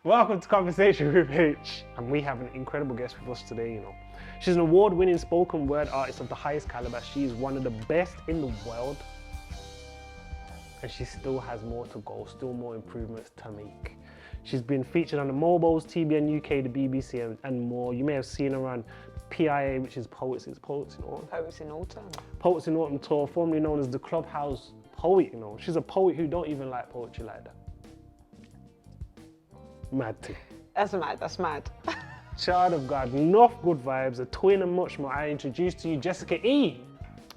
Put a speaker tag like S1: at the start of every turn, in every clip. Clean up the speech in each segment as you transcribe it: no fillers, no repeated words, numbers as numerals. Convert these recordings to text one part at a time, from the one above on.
S1: Welcome to Conversation with H. And we have an incredible guest with us today, you know. She's an award-winning spoken word artist of the highest caliber. She is one of the best in the world. And she still has more to go, still more improvements to make. She's been featured on the MOBOs, TBN UK, the BBC, and more. You may have seen her on PIA, which is Poets in Autumn.
S2: Poets in Autumn.
S1: Poets in Autumn tour, formerly known as the Clubhouse Poet, you know. She's a poet who don't even like poetry like that. Mad thing.
S2: That's mad.
S1: Child of God, enough good vibes, a twin and much more. I introduce to you Jessica E.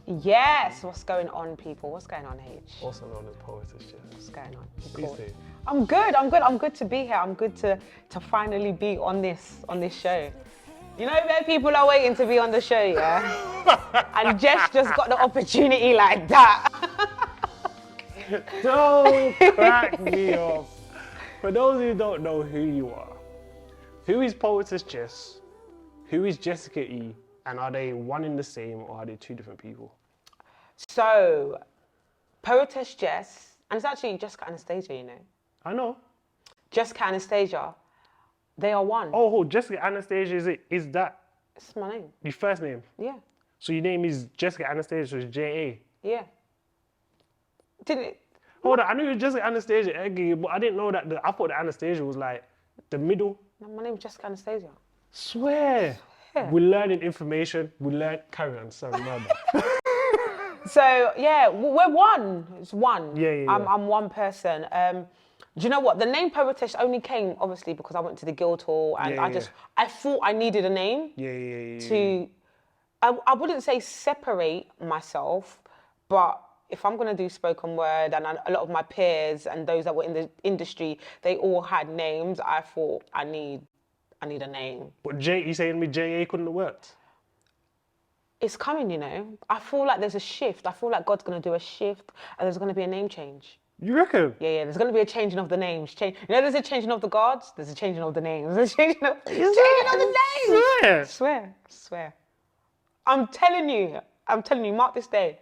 S2: Yes, what's going on, people? What's going on, H?
S1: Also known as Poetess Jess.
S2: What's going on?
S1: Please do.
S2: I'm good to be here. I'm good to finally be on this show. You know where people are waiting to be on the show, yeah? And Jess just got the opportunity like that.
S1: Don't crack me up. For those who don't know who you are, who is Poetess Jess? Who is Jessica E? And are they one and the same, or are they two different people?
S2: So, Poetess Jess, and it's actually Jessica Anastasia, you know.
S1: I know.
S2: Jessica Anastasia, they are one.
S1: Oh, Jessica Anastasia, is that?
S2: It's my name.
S1: Your first name?
S2: Yeah.
S1: So your name is Jessica Anastasia, so it's J-A?
S2: Yeah. Didn't it?
S1: Hold on, I knew it was Jessica Anastasia Eggy, but I didn't know that, I thought the Anastasia was like the middle.
S2: No, my name is Jessica Anastasia.
S1: Swear. We're learning information, carry on, sorry, my bad.
S2: So, yeah, we're one. It's one.
S1: Yeah.
S2: I'm one person. Do you know what? The name Poetess only came, obviously, because I went to the Guildhall and I thought I needed a name to, I wouldn't say separate myself, but if I'm going to do spoken word, and a lot of my peers and those that were in the industry, they all had names, I thought I need a name.
S1: But you saying to me J-A couldn't have worked?
S2: It's coming, you know. I feel like there's a shift. I feel like God's going to do a shift and there's going to be a name change.
S1: You reckon?
S2: Yeah, there's going to be a changing of the names. You know, there's a changing of the gods, there's a changing of the names. There's a changing of the names. Swear. I'm telling you, mark this day.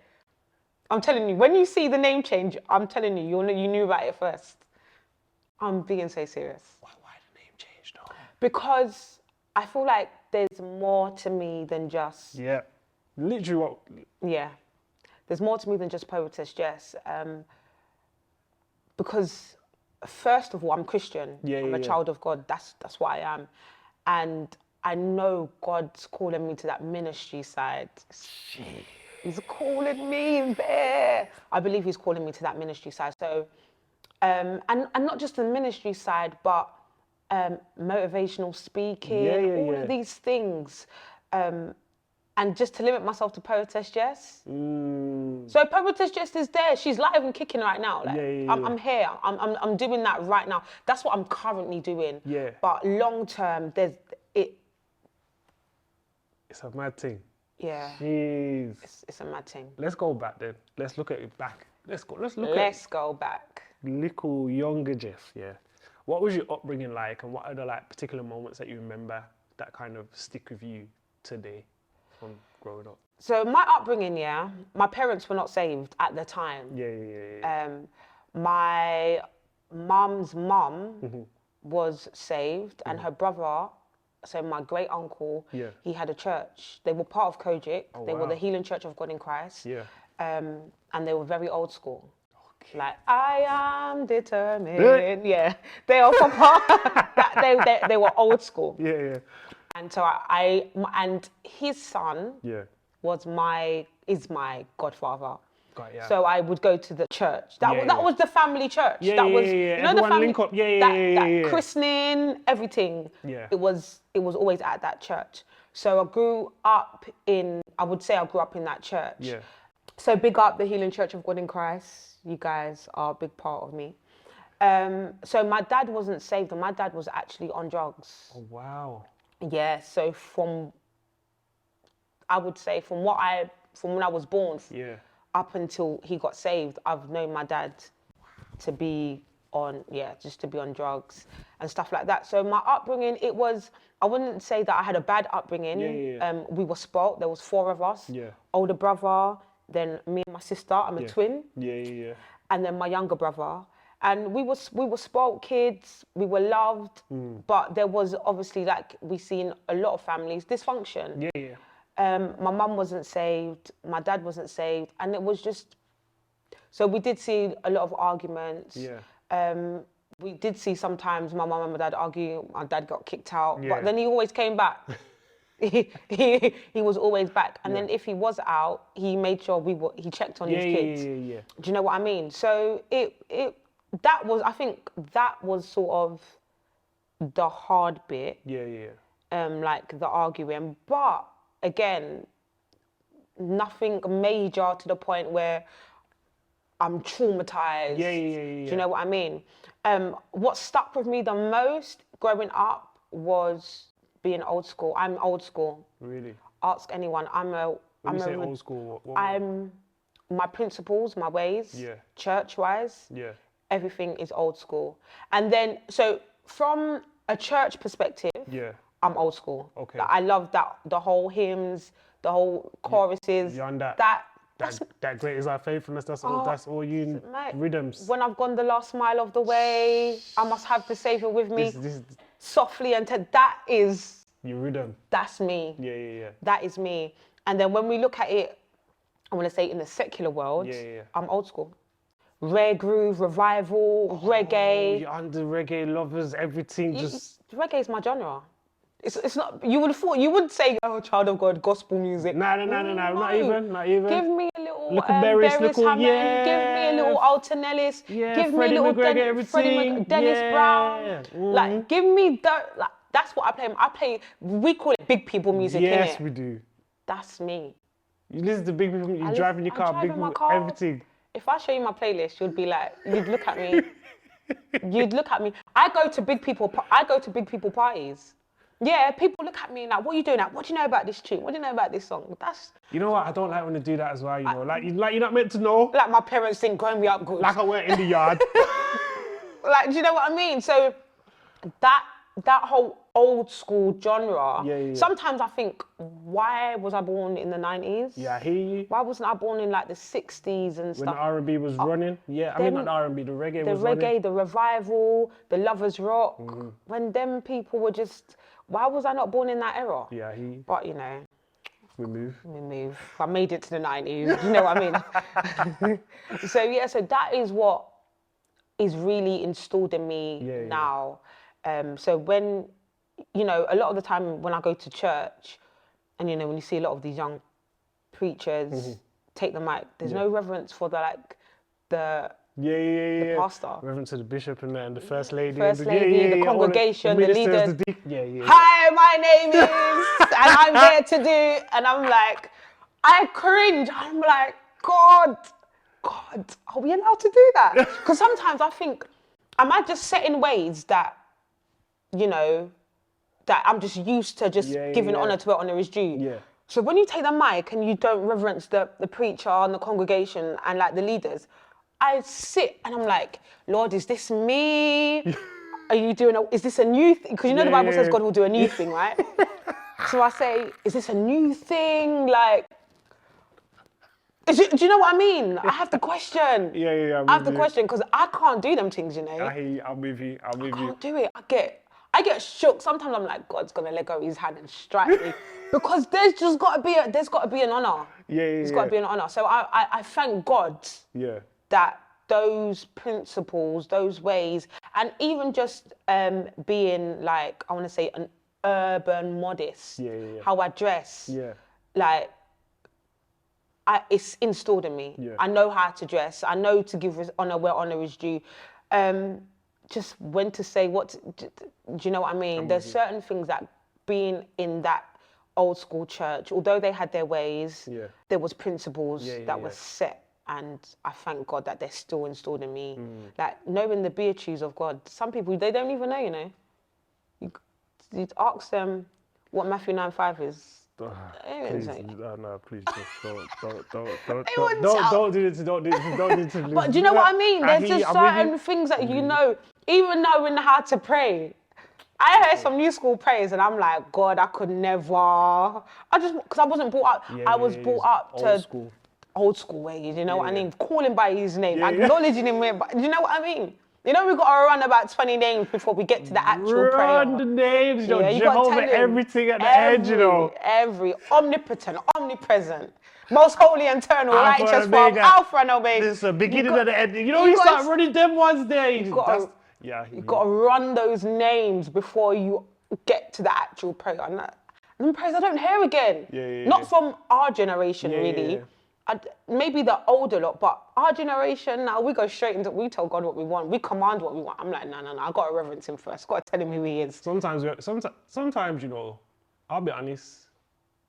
S2: I'm telling you, when you see the name change, I'm telling you, you knew about it first. I'm being so serious.
S1: Why the name change though?
S2: Because I feel like there's more to me than just...
S1: Yeah, literally what...
S2: Yeah, there's more to me than just Poetess Jess. Because first of all, I'm Christian. I'm a child of God. That's what I am. And I know God's calling me to that ministry side. He's calling me there. I believe he's calling me to that ministry side. So, and not just the ministry side, but motivational speaking, all of these things. And just to limit myself to Poetess Jess. So Poetess Jess is there. She's live and kicking right now. Like, I'm here. I'm doing that right now. That's what I'm currently doing.
S1: Yeah.
S2: But long term, it's
S1: a mad thing.
S2: Yeah.
S1: Jeez.
S2: It's a mad thing.
S1: Let's go back then. Let's look at it back. Let's go
S2: back.
S1: Little younger Jess, yeah. What was your upbringing like, and what are the particular moments that you remember that kind of stick with you today from growing up?
S2: So my upbringing, my parents were not saved at the time.
S1: Yeah.
S2: My mum's mum was saved, and her brother. So my great uncle, he had a church. They were part of Kojic. They were the Healing Church of God in Christ.
S1: Yeah.
S2: And they were very old school. Okay. Like, I am determined. Yeah. They are from part. They were old school.
S1: Yeah.
S2: And so and his son is my godfather. So I would go to the church. That was the family church. You know,
S1: everyone
S2: the family
S1: link up.
S2: That christening, everything.
S1: Yeah.
S2: It was always at that church. So I grew up in that church.
S1: Yeah.
S2: So big up the Healing Church of God in Christ. You guys are a big part of me. So my dad wasn't saved, and my dad was actually on drugs.
S1: Oh wow.
S2: Yeah. So from when I was born.
S1: Yeah.
S2: Up until he got saved, I've known my dad to be on drugs and stuff like that. So my upbringing, I wouldn't say that I had a bad upbringing. We were spoilt. There was 4 of us.
S1: Yeah.
S2: Older brother, then me and my sister. I'm a twin.
S1: Yeah.
S2: And then my younger brother. And we were spoiled kids, we were loved, but there was obviously, like we see in a lot of families, dysfunction. My mum wasn't saved, my dad wasn't saved, and it was just, so we did see a lot of arguments. We did see sometimes my mum and my dad argue, my dad got kicked out, but then he always came back. he was always back, and then if he was out, he made sure he checked on his kids. Do you know what I mean? So that was, I think that was sort of the hard bit. Like the arguing, but again, nothing major to the point where I'm traumatized. Do you know what I mean? What stuck with me the most growing up was being old school. I'm old school.
S1: Really?
S2: Ask anyone.
S1: When you say old school, what
S2: I'm my principles, my ways, church-wise, everything is old school. And then, so from a church perspective, I'm old school. Okay. Like, I love that, the whole hymns, the whole choruses.
S1: You're on that great is our faithfulness. That's all you mate, rhythms.
S2: When I've gone the last mile of the way, I must have the Saviour with me. Softly and that is
S1: your rhythm.
S2: That's me. That is me. And then when we look at it, I want to say in the secular world, I'm old school. Rare groove, revival, reggae.
S1: You're under reggae lovers, everything
S2: reggae is my genre. It's not, you would have thought, you would say, oh, child of God, gospel music.
S1: No, not even.
S2: Give me a little Barris Hammond, give me a little Alton Ellis, give me a little Dennis Brown. Like, give me that, like, that's what I play. We call it big people music,
S1: Yes,
S2: innit?
S1: we do.
S2: That's me.
S1: You listen to big people, you drive in your car, big people, everything.
S2: If I show you my playlist, you'd be like, you'd look at me. I go to big people parties. Yeah, people look at me like, what are you doing? Like, what do you know about this tune? What do you know about this song?
S1: You know what? I don't like when they do that as well, you know. Like you're not meant to know.
S2: Like my parents think growing me up good.
S1: Like I went in the yard.
S2: Like, do you know what I mean? So that whole old school genre, sometimes I think, why was I born in the 90s?
S1: Yeah, I hear you.
S2: Why wasn't I born in like the 60s and stuff?
S1: When the R&B was running? Yeah, I mean not the R&B, the reggae was running.
S2: The reggae, the revival, the lovers rock. When them people were just, why was I not born in that era?
S1: Yeah, I hear you.
S2: But you know.
S1: We move.
S2: I made it to the 90s, you know what I mean? So that is what is really installed in me now. So when, you know, a lot of the time when I go to church and, you know, when you see a lot of these young preachers take the mic, there's no reverence for the pastor.
S1: Reverence to the bishop and the first lady.
S2: The congregation, the leaders.
S1: The
S2: Hi, my name is, and I'm here to do, and I'm like, I cringe. I'm like, God, are we allowed to do that? Because sometimes I think, am I just set in ways that, you know, that I'm just used to just giving honor to where honor is due.
S1: Yeah.
S2: So when you take the mic and you don't reverence the preacher and the congregation and like the leaders, I sit and I'm like, Lord, is this me? Are you doing is this a new thing? Because you know the Bible says God will do a new thing, right? So I say, is this a new thing? Like, do you know what I mean? I have to question.
S1: I
S2: have to question because I can't do them things, you know.
S1: I hear you. I'm with you.
S2: I can't do it. I get shook. Sometimes I'm like, God's gonna let go of his hand and strike me, because there's got to be an honor. There's got to be an honor. So I thank God. That those principles, those ways, and even just being like, I want to say an urban modest. How I dress. Like, it's installed in me. I know how to dress. I know to give honor where honor is due. Just when to say what, do you know what I mean? There's certain things that being in that old school church, although they had their ways, there was principles that were set. And I thank God that they're still installed in me. Like, knowing the beatitudes of God. Some people, they don't even know, you know. You ask them what Matthew 9:5 is.
S1: Please, no, please, don't do this. Don't do this.
S2: But do you know what I mean? There's just certain things that you know, even knowing how to pray. I heard some new school prayers and I'm like, God, I could never. Because I wasn't brought up. I was brought up to old school ways, you know what I mean? Calling by his name, acknowledging him, but you know what I mean? You know, we've got to run about 20 names before we get to the actual prayer.
S1: Run the names, you know,
S2: you got to
S1: Jehovah,
S2: tell him
S1: everything at the end, you know.
S2: Every omnipotent, omnipresent, most holy, eternal,
S1: Alpha
S2: righteous
S1: and
S2: Father,
S1: Omega.
S2: Alpha and Omega.
S1: This is the beginning and the end. You know, you start running them ones there.
S2: You've got to run those names before you get to the actual prayer. And prayers I don't hear again. Not from our generation, really. Maybe the older lot, but our generation now, we go straight into, we tell God what we want. We command what we want. I'm like, no, I got to reverence him first. Got to tell him who he is.
S1: Sometimes, you know, I'll be honest,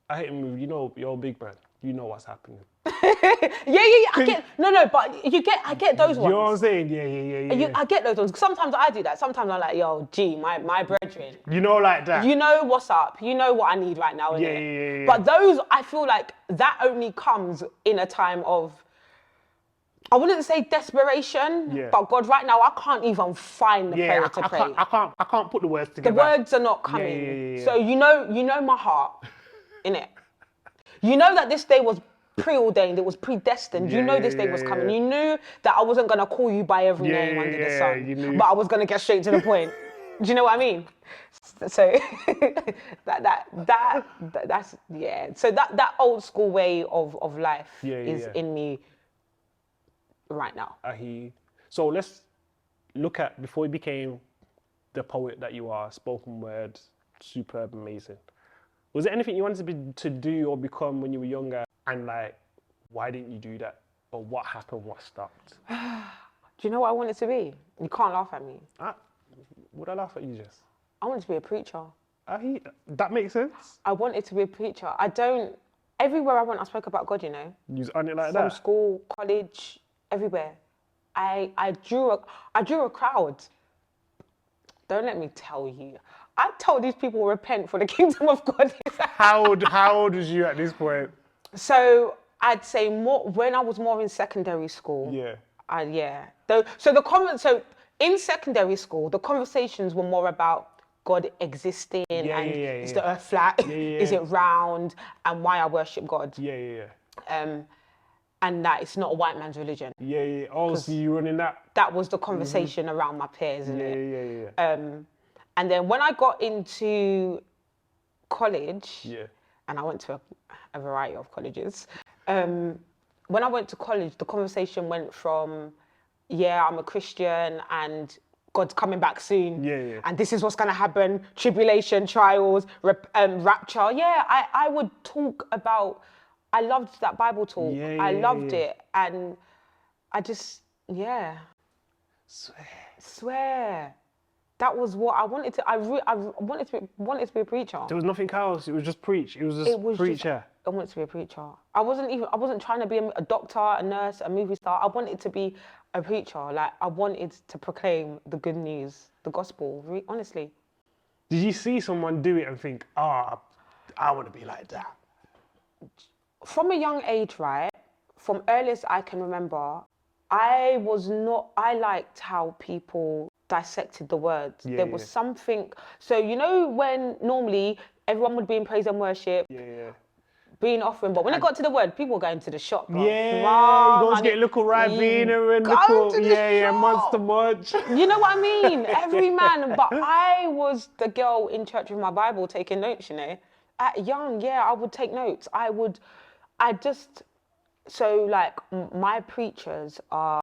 S1: I hate him with, you know, you're a big man. You know what's happening.
S2: I get, but I get those ones.
S1: You know what I'm saying? Yeah.
S2: I get those ones. Sometimes I do that. Sometimes I'm like, yo, G, my brethren.
S1: You know, like that.
S2: You know what's up. You know what I need right now, innit?
S1: Yeah.
S2: But those, I feel like that only comes in a time of, I wouldn't say desperation, but God, right now, I can't even find the prayer to pray.
S1: I can't put the words together.
S2: The words are not coming. So you know my heart, innit? You know that this day was preordained, it was predestined. You know this day was coming. You knew that I wasn't going to call you by every name under the sun, but I was going to get straight to the point. Do you know what I mean? So that's So that old school way of life is in me right now.
S1: I hear you. So let's look at, before you became the poet that you are, spoken word, superb, amazing. Was there anything you wanted to do or become when you were younger? And like, why didn't you do that? Or what happened? What stopped?
S2: Do you know what I wanted to be? You can't laugh at me.
S1: Would I laugh at you, Jess?
S2: I wanted to be a preacher.
S1: That makes sense.
S2: I wanted to be a preacher. Everywhere I went, I spoke about God, you know.
S1: You was on it like
S2: From
S1: that?
S2: school, college, everywhere. I drew a crowd. Don't let me tell you. I told these people, repent, for the kingdom of God is
S1: How old was you at this point?
S2: So I'd say more when I was more in secondary school. So in secondary school, the conversations were more about God existing is the earth flat? Is it round? And why I worship God? And that it's not a white man's religion.
S1: Oh, so you running that?
S2: That was the conversation around my peers, isn't it? And then when I got into college, and I went to a variety of colleges, when I went to college, the conversation went from, I'm a Christian and God's coming back soon. And this is what's going to happen, tribulation, trials, rapture. I would talk about, I loved that Bible talk. I loved it. And I just, Swear. That was what I wanted to. I wanted to be a preacher.
S1: There was nothing else. It was just preach. It was just preacher.
S2: I wanted to be a preacher. I wasn't trying to be a doctor, a nurse, a movie star. I wanted to be a preacher. Like, I wanted to proclaim the good news, the gospel. Honestly.
S1: Did you see someone do it and think, I want to be like that?
S2: From a young age, right? From earliest I can remember, I liked how people dissected the words. There was something. So you know when normally everyone would be in praise and worship, being offering, but when it got to the word, people were going to the shop. Bro.
S1: You guys get little Ribena and little Monster Munch.
S2: You know what I mean? Every man. But I was the girl in church with my Bible taking notes. You know, at young, I would take notes. So like my preachers are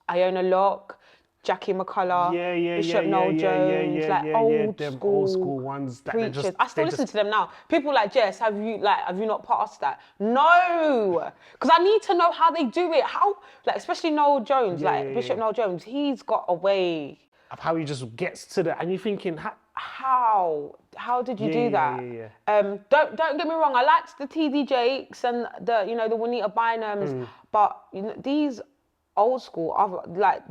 S2: Iona Locke, Jackie McCullough, Bishop Noel Jones,
S1: old school ones.
S2: Preachers. I still listen to them now. People like, Jess, have you not passed that? No, because I need to know how they do it. How, like, especially Noel Jones, Bishop Noel Jones. He's got a way
S1: of how he just gets to the, and you're thinking,
S2: how did you do that? Don't get me wrong. I liked the TD Jakes and the Juanita Bynums, but these old school,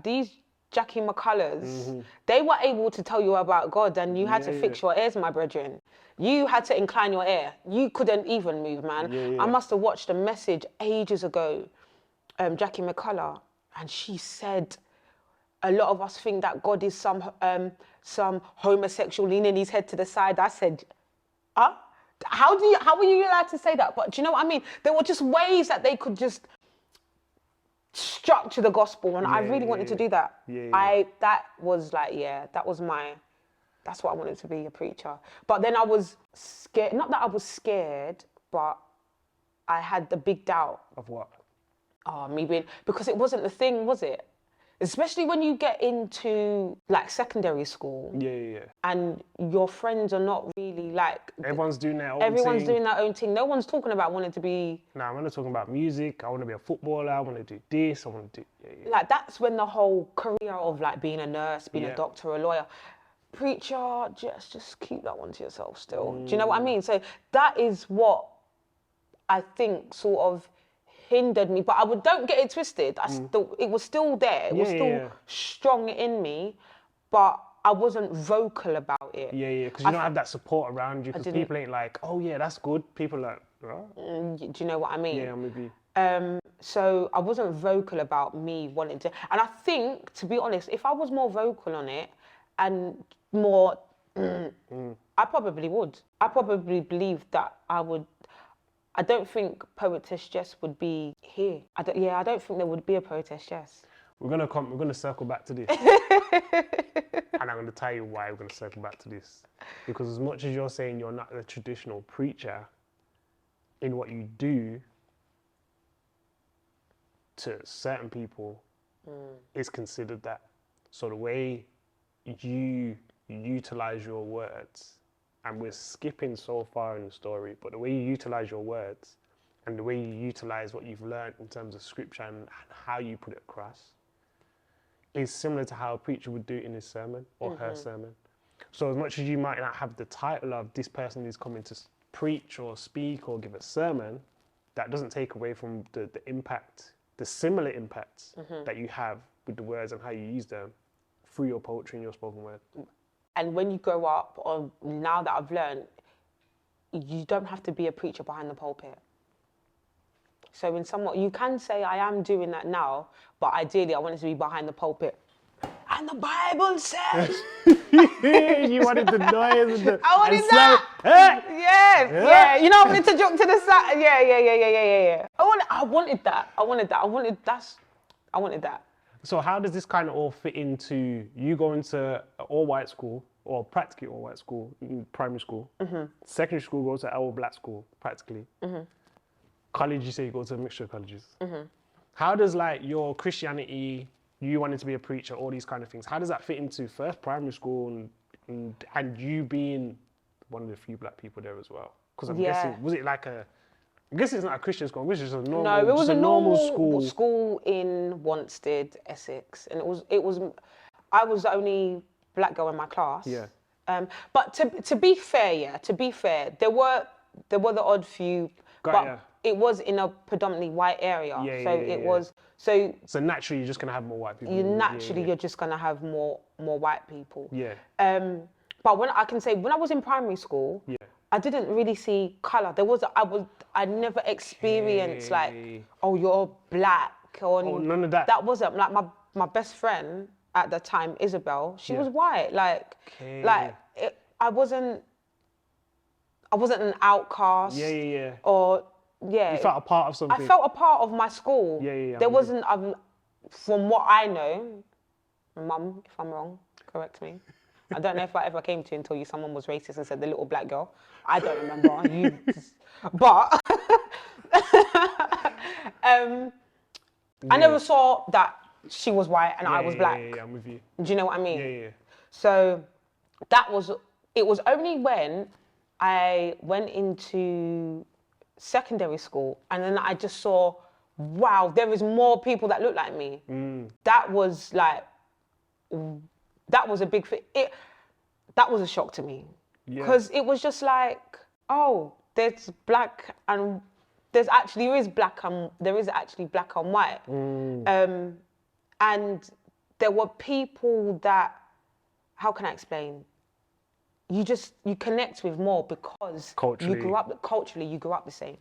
S2: these Jackie McCulloughs, they were able to tell you about God, and you had to fix your ears, my brethren. You had to incline your ear. You couldn't even move, man. I must have watched a message ages ago, Jackie McCullough, and she said, a lot of us think that God is some homosexual leaning his head to the side. I said, how were you allowed to say that? But do you know what I mean? There were just ways that they could just struck to the gospel, and I really wanted to do that. That was that's what I wanted to be, a preacher. But then I was scared, not that I was scared, but I had the big doubt.
S1: Of what?
S2: Oh, me being, because it wasn't the thing, was it? Especially when you get into like secondary school. And your friends are not really like...
S1: Everyone's doing their own thing.
S2: Everyone's doing their own thing. No one's talking about wanting to be...
S1: Nah, I'm not talking about music. I want to be a footballer. I want to do this. I want to do...
S2: Like, that's when the whole career of like being a nurse, being a doctor, a lawyer, preacher, just keep that one to yourself still. Do you know what I mean? So that is what I think sort of hindered me, but don't get it twisted. It was still there. It was still strong in me, but I wasn't vocal about it.
S1: Because you don't have that support around you. Because people ain't like, oh yeah, that's good. People are like, oh.
S2: Do you know what I mean?
S1: Yeah, I'm with you.
S2: So I wasn't vocal about me wanting to, and I think, to be honest, if I was more vocal on it and more, I probably would. I probably believe that I would. I don't think Poetess Jess would be here. I don't think there would be a Poetess Jess.
S1: We're gonna circle back to this. And I'm gonna tell you why we're gonna circle back to this. Because as much as you're saying you're not a traditional preacher, in what you do, to certain people, is considered that. So the way you utilize your words, and we're skipping so far in the story, but the way you utilize your words and the way you utilize what you've learned in terms of scripture and how you put it across is similar to how a preacher would do it in his sermon or her sermon. So as much as you might not have the title of this person is coming to preach or speak or give a sermon, that doesn't take away from the impact, the similar impacts that you have with the words and how you use them through your poetry and your spoken word.
S2: And when you grow up, or now that I've learned, you don't have to be a preacher behind the pulpit. So in somewhat, you can say I am doing that now, but ideally I wanted to be behind the pulpit. And the Bible says...
S1: You wanted the noise and the...
S2: I wanted that! Yes. You know, I wanted to jump to the side. Yeah. I wanted that.
S1: So how does this kind of all fit into you going to an all-white school, or practically all-white school, in primary school, secondary school, go to an all-black school, practically. College, you say you go to a mixture of colleges. How does like your Christianity, you wanting to be a preacher, all these kind of things, how does that fit into first primary school and you being one of the few black people there as well? Because I'm guessing, was it like a... I guess it's not a Christian school, which is a normal.
S2: No, it was a normal school in Wanstead, Essex, and it was. I was the only black girl in my class.
S1: Yeah.
S2: But to be fair, there were the odd few, it was in a predominantly white area. So
S1: naturally you're just gonna have more white people.
S2: You're just gonna have more white people.
S1: Yeah.
S2: But when I was in primary school. Yeah. I didn't really see colour. I never experienced like, oh, you're black or
S1: none of that.
S2: That wasn't like my best friend at the time, Isabel. She was white. I wasn't an outcast. Or
S1: You felt a part of something.
S2: I felt a part of my school. There wasn't. From what I know, Mum, if I'm wrong, correct me. I don't know if I ever came to until someone was racist and said the little black girl. I don't remember. But I never saw that she was white and I was black.
S1: Yeah, I'm with you.
S2: Do you know what I mean?
S1: Yeah.
S2: So it was only when I went into secondary school and then I just saw, wow, there is more people that look like me. That was like... That was a big thing. That was a shock to me. Because it was just like, oh, there's black and there is actually black and white. And there were people that, how can I explain? You connect with more because you grew up the same.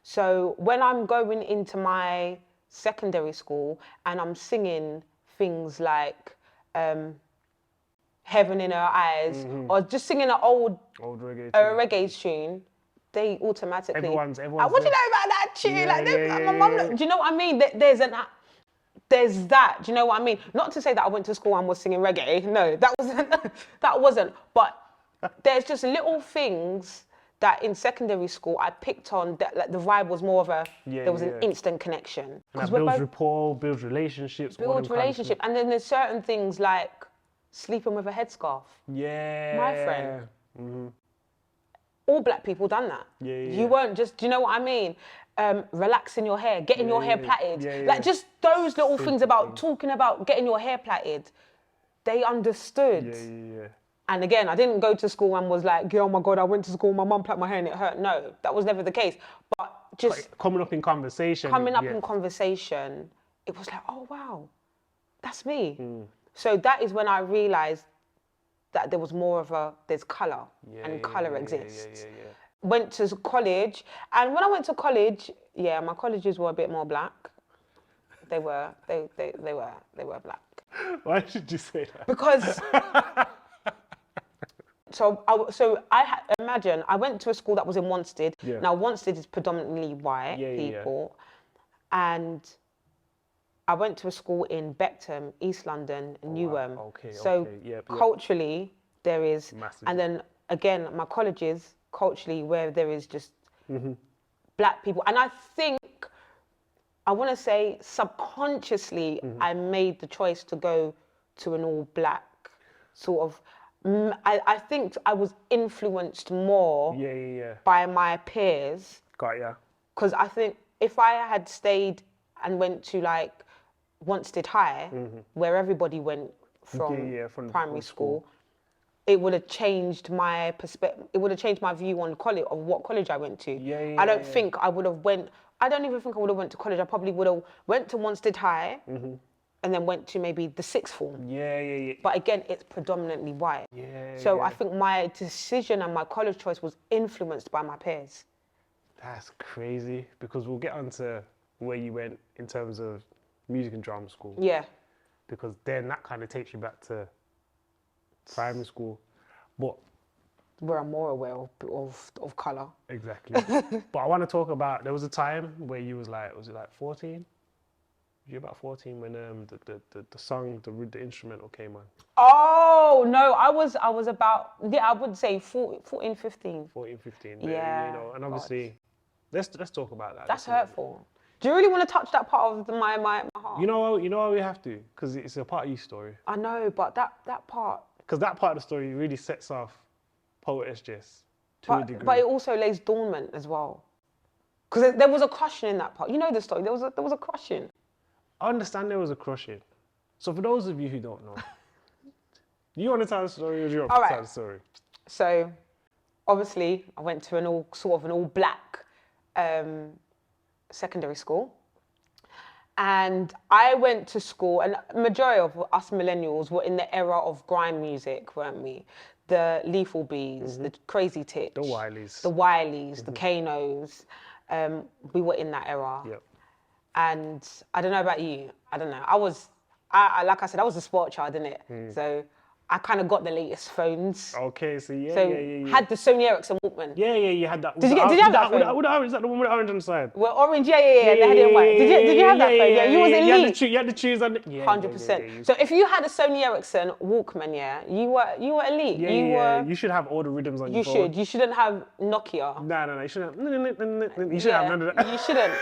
S2: So when I'm going into my secondary school and I'm singing things like Heaven in Her Eyes, or just singing an old reggae tune, they automatically...
S1: Everyone's
S2: what do you know about that at you. My mum, do you know what I mean? There's that. Do you know what I mean? Not to say that I went to school and was singing reggae. No, that wasn't. But there's just little things that in secondary school I picked on that like the vibe was more of there was an instant connection.
S1: Because builds rapport, builds relationships.
S2: Builds relationship. And then there's certain things like sleeping with a headscarf.
S1: Yeah.
S2: My friend. Mm-hmm. All black people done that.
S1: Yeah.
S2: You weren't just, do you know what I mean? Relaxing your hair, getting your hair plaited. Like just those little things about talking about getting your hair plaited. They understood.
S1: Yeah.
S2: And again, I didn't go to school and was like, oh my God, I went to school, my mum plaited my hair and it hurt. No, that was never the case. But just
S1: coming up in conversation.
S2: In conversation, it was like, oh wow, that's me. So that is when I realized that there was more of there's colour and colour exists. Went to college, and when I went to college, my colleges were a bit more black. They were black.
S1: Why did you say that?
S2: Because imagine I went to a school that was in Wanstead. Yeah. Now Wanstead is predominantly white people, and I went to a school in Beckton, East London, Newham.
S1: Wow. Okay.
S2: Culturally there is,
S1: massive.
S2: And then again my colleges culturally where there is just black people, and I think I want to say subconsciously I made the choice to go to an all black sort of. I think I was influenced more by my peers.
S1: Got ya.
S2: Because I think if I had stayed and went to like Wanstead High, where everybody went from primary school, it would have changed my perspective. It would have changed my view on college, of what college I went to. I don't think I would have went. I don't even think I would have went to college. I probably would have went to Wanstead High. And then went to maybe the sixth form.
S1: Yeah.
S2: But again, it's predominantly white. So I think my decision and my college choice was influenced by my peers.
S1: That's crazy, because we'll get onto where you went in terms of music and drama school.
S2: Yeah.
S1: Because then that kind of takes you back to primary school. But
S2: where I'm more aware of colour.
S1: Exactly. But I want to talk about, there was a time where you was it like 14? You're about 14 when the song, the instrumental came on.
S2: Oh, no, I was about, I would say 14, 15.
S1: 14, 15. Yeah. You know, and obviously, let's talk about that.
S2: That's hurtful. Do you really want to touch that part of my heart?
S1: You know why we have to? Because it's a part of your story.
S2: I know, but that part.
S1: Because that part of the story really sets off Poetess Jess to a degree.
S2: But it also lays dormant as well. Because there was a crushing in that part. You know the story, there was a crushing.
S1: I understand there was a crushing. So for those of you who don't know, do you want to tell the story or do you want to tell the story?
S2: So obviously I went to an all black secondary school. And I went to school, and majority of us millennials were in the era of grime music, weren't we? The Lethal Bees, the Crazy Titch.
S1: The Wileys.
S2: The Kanos. We were in that era.
S1: Yep.
S2: And I don't know about you. I don't know. I like I said, I was a sport child, innit? So I kind of got the latest phones.
S1: Okay, so yeah.
S2: Had the Sony Ericsson Walkman.
S1: Yeah, you had that.
S2: Did you have that phone?
S1: Is that the one with the orange on the side?
S2: Well, orange, yeah. They had it in white. Did you have that phone? Yeah, you was elite.
S1: You had the choose on.
S2: 100%. So if you had a Sony Ericsson Walkman, you were elite.
S1: You should have all the rhythms on your phone.
S2: You shouldn't have Nokia.
S1: No. You shouldn't have. You shouldn't have none of that.
S2: You shouldn't.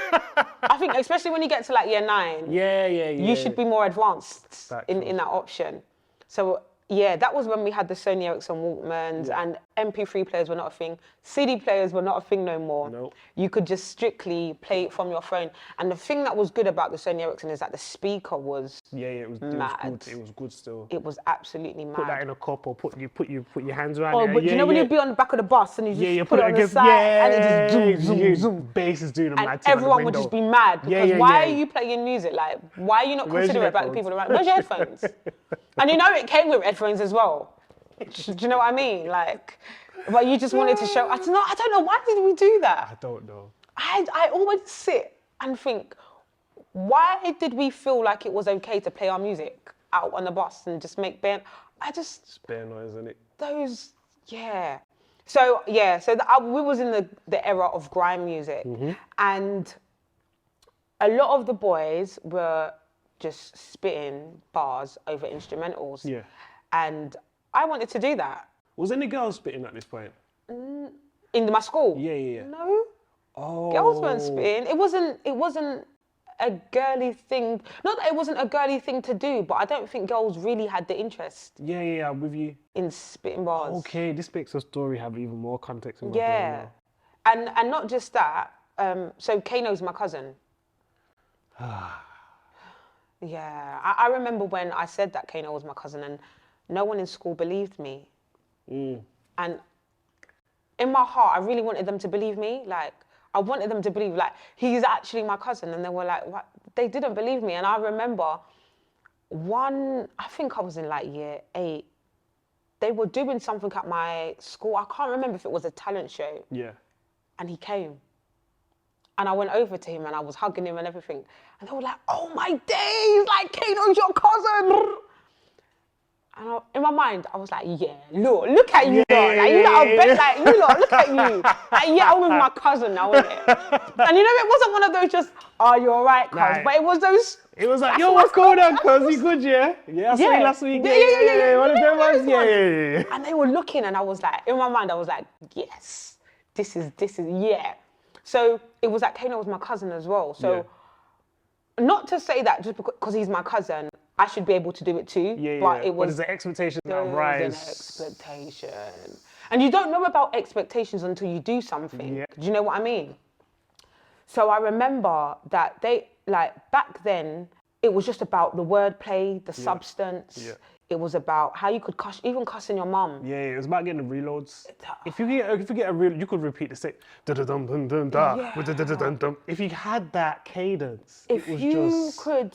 S2: I think especially when you get to like year 9.
S1: Yeah.
S2: You should be more advanced in that option. So. Yeah, that was when we had the Sony Ericsson Walkmans and MP3 players were not a thing. CD players were not a thing no more.
S1: Nope.
S2: You could just strictly play it from your phone. And the thing that was good about the Sony Ericsson is that the speaker was
S1: it was
S2: mad.
S1: It was good still.
S2: It was absolutely mad.
S1: Put that in a cup or put your hands around it.
S2: Oh, but you know when you'd be on the back of the bus and you just put it on the side and it just zoom.
S1: Bass is doing a mad
S2: and
S1: thing
S2: everyone
S1: on the
S2: would
S1: window.
S2: just be mad because why are you playing music? Like, why are you not considerate about the people around? Where's your headphones? And you know it came with headphones as well. Do you know what I mean? Like, but you just wanted to show. I don't know. Why did we do that?
S1: I don't know.
S2: I always sit and think, why did we feel like it was okay to play our music out on the bus and just make bare?
S1: It's bare noise, isn't it?
S2: Those, yeah. So we was in the era of grime music, and a lot of the boys were just spitting bars over instrumentals.
S1: Yeah.
S2: And I wanted to do that.
S1: Was any girls spitting at this point?
S2: In my school?
S1: Yeah.
S2: No.
S1: Oh.
S2: Girls weren't spitting. It wasn't a girly thing. Not that it wasn't a girly thing to do, but I don't think girls really had the interest.
S1: Yeah, I'm with you.
S2: In spitting bars.
S1: Okay, this makes the story have even more context in my brain
S2: Yeah.
S1: now.
S2: And not just that. So Kano's my cousin. Yeah. I remember when I said that Kano was my cousin, and no one in school believed me. And in my heart, I really wanted them to believe me. Like, I wanted them to believe, like, he's actually my cousin. And they were like, what? They didn't believe me. And I remember I think I was in like year 8. They were doing something at my school. I can't remember if it was a talent show.
S1: Yeah.
S2: And he came. And I went over to him and I was hugging him and everything. And they were like, oh my days, like, Kano's your cousin. And in my mind, I was like, yeah, look at you, lot. Like, you lot are best, like, you lot, look at you. Like, yeah, I'm with my cousin now, isn't it? And you know, it wasn't one of those just, oh, you're all right, cuz.
S1: Nah.
S2: But it was those.
S1: It was like, yo, what's going on, cuz? You good, yeah? Yeah, I saw you last week. Yeah. One of them ones? Yeah.
S2: And they were looking and I was like, in my mind, I was like, yes, this is, yeah. So it was like Kano was my cousin as well. So not to say that just because he's my cousin, I should be able to do it too. But it was.
S1: But there's an expectation that rise.
S2: There's an expectation. And you don't know about expectations until you do something.
S1: Yeah.
S2: Do you know what I mean? So I remember that back then, it was just about the wordplay, the substance.
S1: Yeah.
S2: It was about how you could even cussing your mum.
S1: Yeah, it was about getting the reloads. If you get a real, you could repeat the same. If you had that cadence,
S2: if
S1: it was
S2: you
S1: just.
S2: could.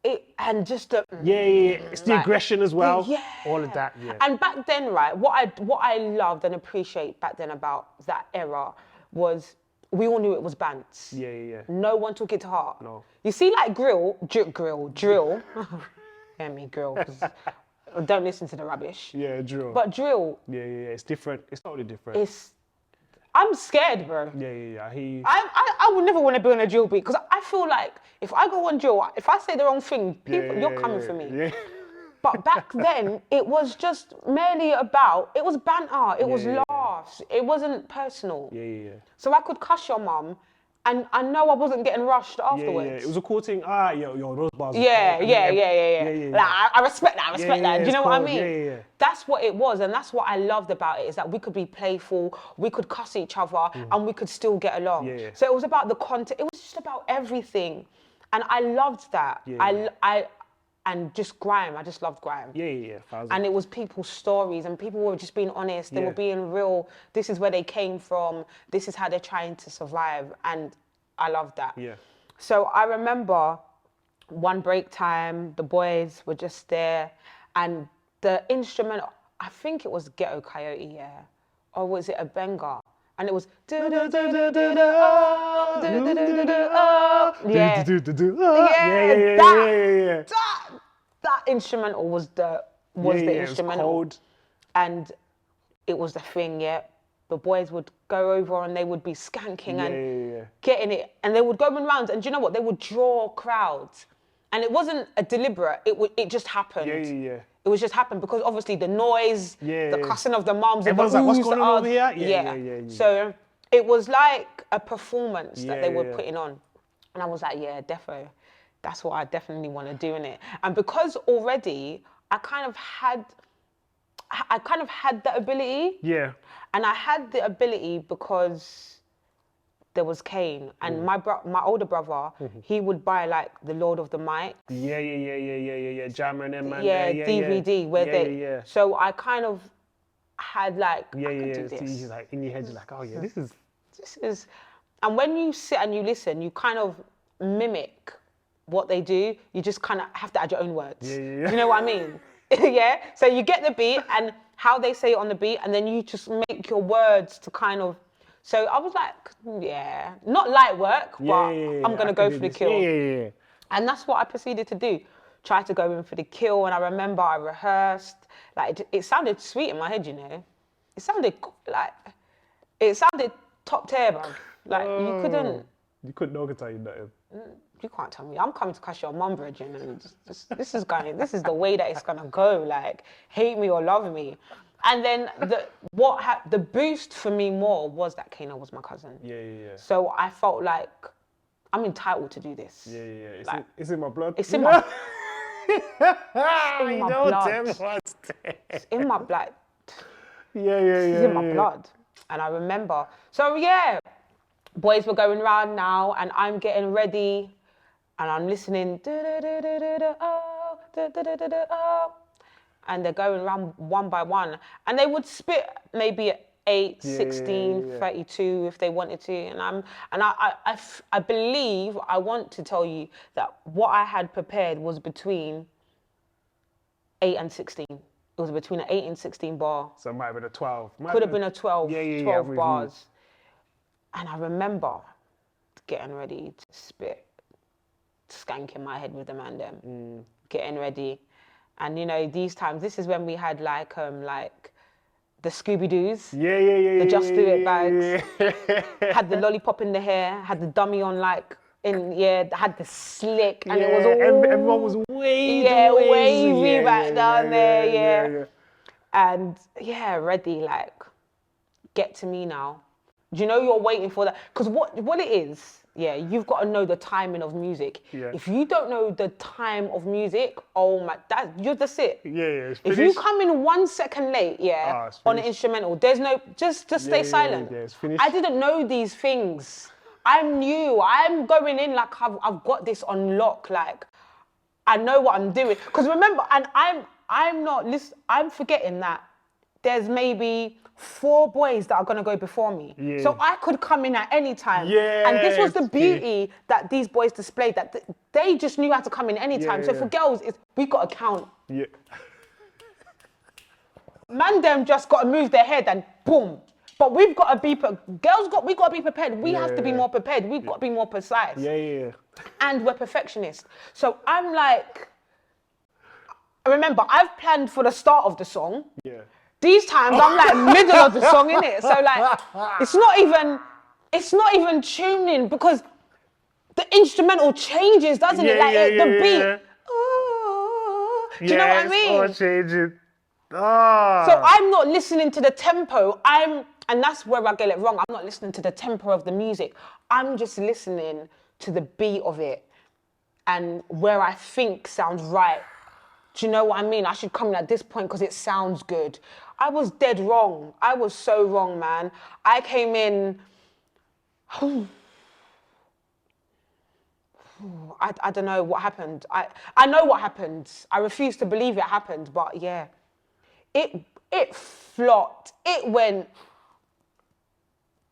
S2: It's
S1: the
S2: like,
S1: aggression as well.
S2: Yeah.
S1: All of that. Yeah.
S2: And back then, right, what I loved and appreciate back then about that era was we all knew it was bants.
S1: Yeah.
S2: No one took it to heart.
S1: No.
S2: You see, like drill. Hear me, drill. 'Cause don't listen to the rubbish.
S1: Yeah, drill.
S2: But drill.
S1: Yeah. It's different. It's totally different.
S2: I'm scared, bro.
S1: Yeah.
S2: I would never want to be on a drill beat because I feel like if I go on drill, if I say the wrong thing, you're coming for me.
S1: Yeah.
S2: But back then, it was just merely it was banter, it was laughs, it wasn't personal.
S1: Yeah.
S2: So I could cuss your mum, and I know I wasn't getting rushed afterwards.
S1: Yeah. It was a cool thing. Yo, those bars.
S2: Yeah. Like, I respect that.
S1: Yeah,
S2: Do you know what I mean?
S1: Yeah.
S2: That's what it was, and that's what I loved about it, is that we could be playful, we could cuss each other, and we could still get along.
S1: Yeah.
S2: So it was about the content, it was just about everything. And I loved that. And just grime, I just loved grime.
S1: Yeah.
S2: And it was people's stories, and people were just being honest, they were being real. This is where they came from, this is how they're trying to survive, and I loved that.
S1: Yeah.
S2: So I remember one break time, the boys were just there, and the instrument, I think it was Ghetto Coyote, or was it a Benga? And it was that instrumental was the instrumental.
S1: It was cold.
S2: And it was the thing, the boys would go over and they would be skanking and getting it, and they would go in rounds, and do you know what? They would draw crowds, and it wasn't a deliberate. It just happened.
S1: Yeah.
S2: It was just happened because obviously the noise, the cussing of the mums,
S1: everyone's like, what's going on over here? Yeah.
S2: So it was like a performance that they were putting on, and I was like, yeah, defo, that's what I definitely want to do in it. And because already I kind of had that ability. Yeah. And I had the ability because there was Kane, and my older brother, he would buy like the Lord of the Mics.
S1: Yeah. Jammer and them, man.
S2: Yeah, DVD where they. So I kind of had like, I could do this.
S1: So you like in your head, you're like, oh yeah, this is.
S2: And when you sit and you listen, you kind of mimic what they do. You just kind of have to add your own words.
S1: Yeah.
S2: You know what I mean? Yeah. So you get the beat and how they say it on the beat, and then you just make your words to kind of. So I was like, not light work, but I'm gonna go for the kill.
S1: Yeah.
S2: And that's what I proceeded to do. Try to go in for the kill, and I remember I rehearsed. Like it sounded sweet in my head, you know. it sounded like, it sounded top tier, bro. Like, you couldn't.
S1: You couldn't know tell you nothing.
S2: You can't tell me. I'm coming to crush your mum, Bridget, and this is the way that it's gonna go. Like, hate me or love me. And then the boost for me more was that Kano was my cousin.
S1: Yeah.
S2: So I felt like I'm entitled to do this.
S1: Yeah. It's in my blood.
S2: It's in my.
S1: You know, blood.
S2: It's in my blood.
S1: Yeah.
S2: It's in my blood. And I remember. So yeah, boys were going around now, and I'm getting ready, and I'm listening. And they're going around one by one, and they would spit maybe 8, 16, 32 if they wanted to, and I believe, I want to tell you that what I had prepared was between 8 and 16. It was between an 8 and 16 bar.
S1: So it might have been a 12.
S2: Could have been a 12, 12 bars. And I remember getting ready to spit, skanking my head with the man them, getting ready. And you know, these times, this is when we had like the Scooby-Doos.
S1: The
S2: Just Do It bags. Had the lollipop in the hair, had the dummy on had the slick, and it was all...
S1: Everyone was
S2: wavy back down there. And ready, like, get to me now. Do you know you're waiting for that? Because what it is, you've got to know the timing of music.
S1: Yeah.
S2: If you don't know the time of music, oh my, that's it.
S1: It's
S2: if you come in 1 second late, on an instrumental, there's no, just stay silent.
S1: It's finished.
S2: I didn't know these things. I'm new. I'm going in like I've got this on lock. Like, I know what I'm doing. Because remember, and I'm forgetting that there's maybe 4 boys that are going to go before me. So I could come in at any time. And this was the beauty that these boys displayed, that they just knew how to come in any time. So for girls, we got to count. Man, them just got to move their head and boom. But we've got to be, we got to be prepared. We have to be more prepared. We've got to be more precise. And we're perfectionists. So I'm like, remember, I've planned for the start of the song. These times I'm like middle of the song, innit? So like, it's not even tuning, because the instrumental changes, doesn't it? Like the beat. Do you know what I mean?
S1: It's all changing.
S2: So I'm not listening to the tempo. And that's where I get it wrong. I'm not listening to the tempo of the music. I'm just listening to the beat of it and where I think sounds right. Do you know what I mean? I should come in at this point because it sounds good. I was dead wrong. I was so wrong, man. I came in... I don't know what happened. I know what happened. I refuse to believe it happened, but yeah. It flopped. It went...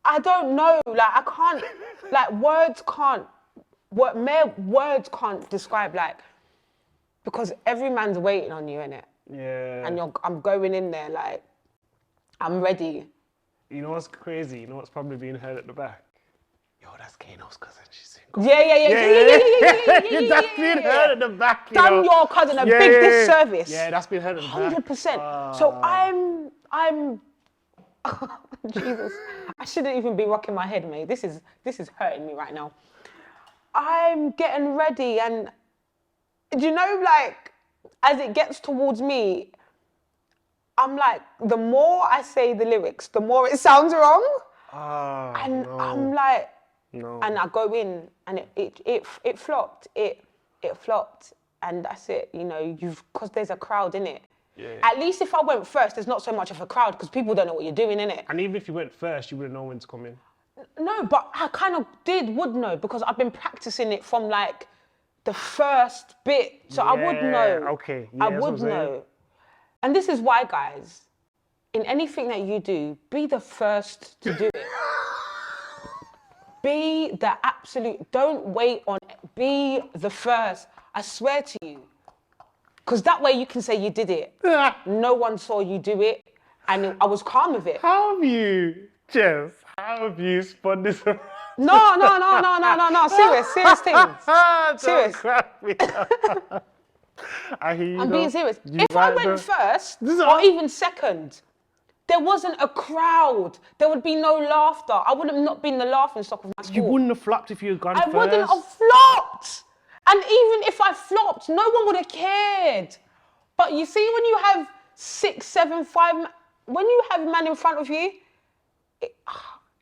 S2: I don't know, like I can't, like words can't describe, like, because every man's waiting on you, innit? And I'm going in there like, I'm ready.
S1: You know what's crazy? You know what's probably being heard at the back? Yo, that's Kano's cousin, she's single.
S2: That's
S1: being heard at the back,
S2: Done your cousin a big disservice.
S1: That's been heard at the back.
S2: 100%. So I'm Jesus, I shouldn't even be rocking my head, mate. This is hurting me right now. I'm getting ready, and do you know, like, as it gets towards me, I'm like, the more I say the lyrics, the more it sounds wrong. I'm like, and I go in, and it flopped. It flopped, and that's it. You know, because there's a crowd in it. At least if I went first, there's not so much of a crowd because people don't know what you're doing, innit?
S1: And even if you went first, you wouldn't know when to come in.
S2: No, but I kind of would know, because I've been practicing it from like the first bit. So I would know.
S1: Okay.
S2: I would know. And this is why, guys, in anything that you do, be the first to do it. Be the absolute, don't wait on it. Be the first. I swear to you. Because that way you can say you did it. No one saw you do it, and I was calm with it.
S1: How have you, Jess, spun this around?
S2: No. Serious things. Serious.
S1: I hear you.
S2: I'm being serious. If I went first, or even second, There wasn't a crowd. There would be no laughter. I would have not been the laughing stock of my school.
S1: You wouldn't have flopped if you had gone
S2: I
S1: first.
S2: wouldn't have flopped. And even if I flopped, no one would have cared. But you see, when you have 6, 7, 5, when you have a man in front of you,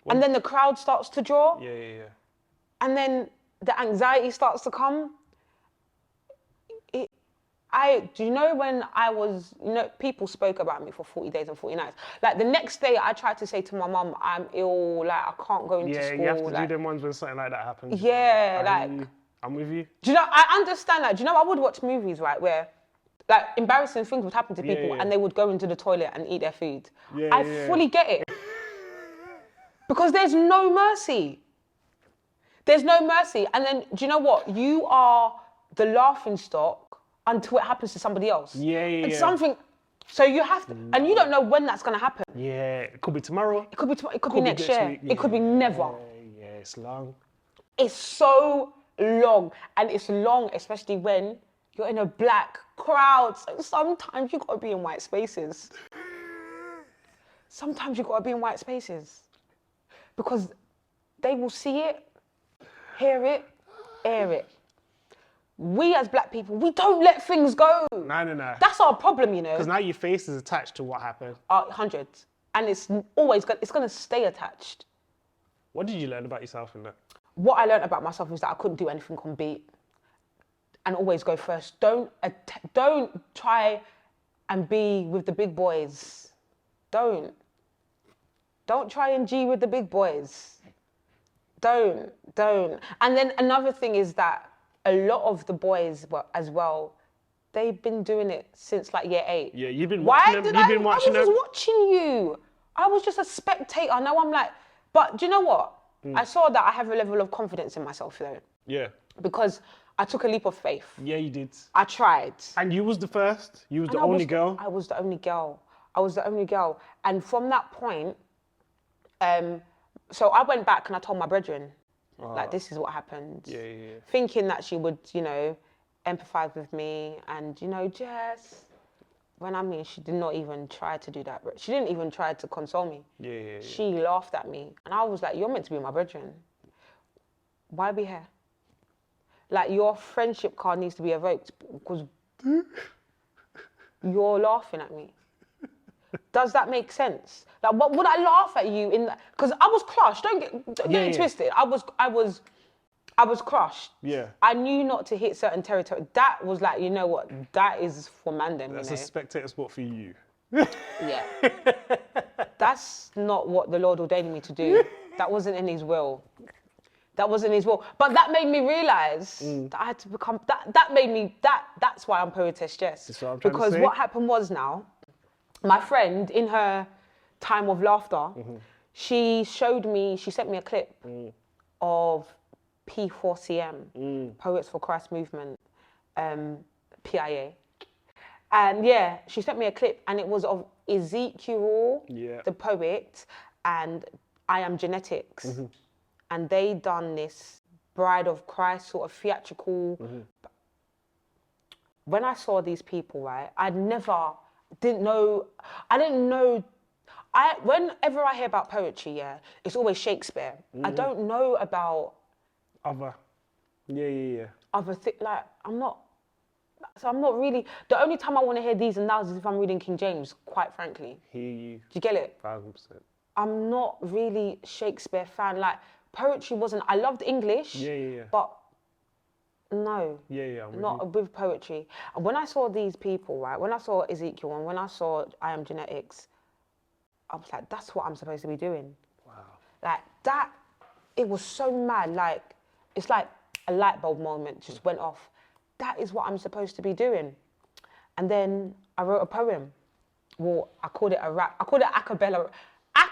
S2: and then the crowd starts to draw.
S1: Yeah.
S2: And then the anxiety starts to come. Do you know when I was, people spoke about me for 40 days and 40 nights. Like the next day I tried to say to my mum, I'm ill, like I can't go into school.
S1: Yeah, you have to do them ones when something like that happens.
S2: Yeah,
S1: I'm with you.
S2: Do you know, I understand that. Do you know, I would watch movies, right, where like embarrassing things would happen to people and they would go into the toilet and eat their food. I fully get it. Because there's no mercy. There's no mercy. And then, do you know what? You are the laughing stock until it happens to somebody else. It's something, so you have to, and you don't know when that's going to happen.
S1: Yeah, it could be tomorrow.
S2: It could be tomorrow. It could be next year.
S1: Week.
S2: It could be never.
S1: Yeah, it's long.
S2: It's so long. And it's long, especially when you're in a black crowd. So sometimes you got to be in white spaces. Sometimes you got to be in white spaces. Because they will see it, hear it, air it. We as black people, we don't let things go.
S1: No.
S2: That's our problem,
S1: Because now your face is attached to what happened.
S2: 100. And it's always it's going to stay attached.
S1: What did you learn about yourself in that?
S2: What I learned about myself is that I couldn't do anything on beat. And always go first. Don't try and be with the big boys. Don't try and G with the big boys. Don't. And then another thing is that a lot of the boys as well, they've been doing it since like year 8.
S1: Yeah, you've been watching them.
S2: I was just watching you. I was just a spectator. Now I'm like, but do you know what? I saw that I have a level of confidence in myself though.
S1: Yeah.
S2: Because I took a leap of faith.
S1: Yeah, you did.
S2: I tried.
S1: And you was the first? You was the only girl?
S2: I was the only girl. And from that point, so I went back and I told my brethren, like, this is what happened.
S1: Yeah.
S2: Thinking that she would, empathise with me. And, Jess, she did not even try to do that. She didn't even try to console me.
S1: Yeah.
S2: She laughed at me. And I was like, you're meant to be my brethren. Why be here? Like, your friendship card needs to be revoked because you're laughing at me. Does that make sense? Like, what would I laugh at you in that? Because I was crushed. Don't get it twisted. I was crushed.
S1: Yeah.
S2: I knew not to hit certain territory. That was like, you know what? That is for Mandem.
S1: That's a spectator sport for you.
S2: Yeah. That's not what the Lord ordained me to do. That wasn't in His will. But that made me realise that I had to become. That's why I'm Poetess Jess.
S1: That's what I'm trying to say.
S2: What happened was now, my friend, in her time of laughter, she sent me a clip of P4CM, Poets for Christ Movement, PIA. And yeah, she sent me a clip and it was of Ezekiel, the poet, and I Am Genetics. And they done this Bride of Christ sort of theatrical. When I saw these people, right, I didn't know. Whenever I hear about poetry, it's always Shakespeare. I don't know about
S1: other.
S2: Other things. Like, I'm not really. The only time I want to hear these and thous is if I'm reading King James, quite frankly.
S1: Hear you.
S2: Do you get it?
S1: 1,000%.
S2: I'm not really Shakespeare fan. Like, poetry wasn't. I loved English.
S1: Yeah.
S2: But no.
S1: Yeah.
S2: Not with poetry. And when I saw these people, right, when I saw Ezekiel and when I saw I Am Genetics, I was like, that's what I'm supposed to be doing.
S1: Wow.
S2: Like, that, it was so mad. Like, it's like a light bulb moment just went off. That is what I'm supposed to be doing. And then I wrote a poem. Well, I called it a rap. I called it a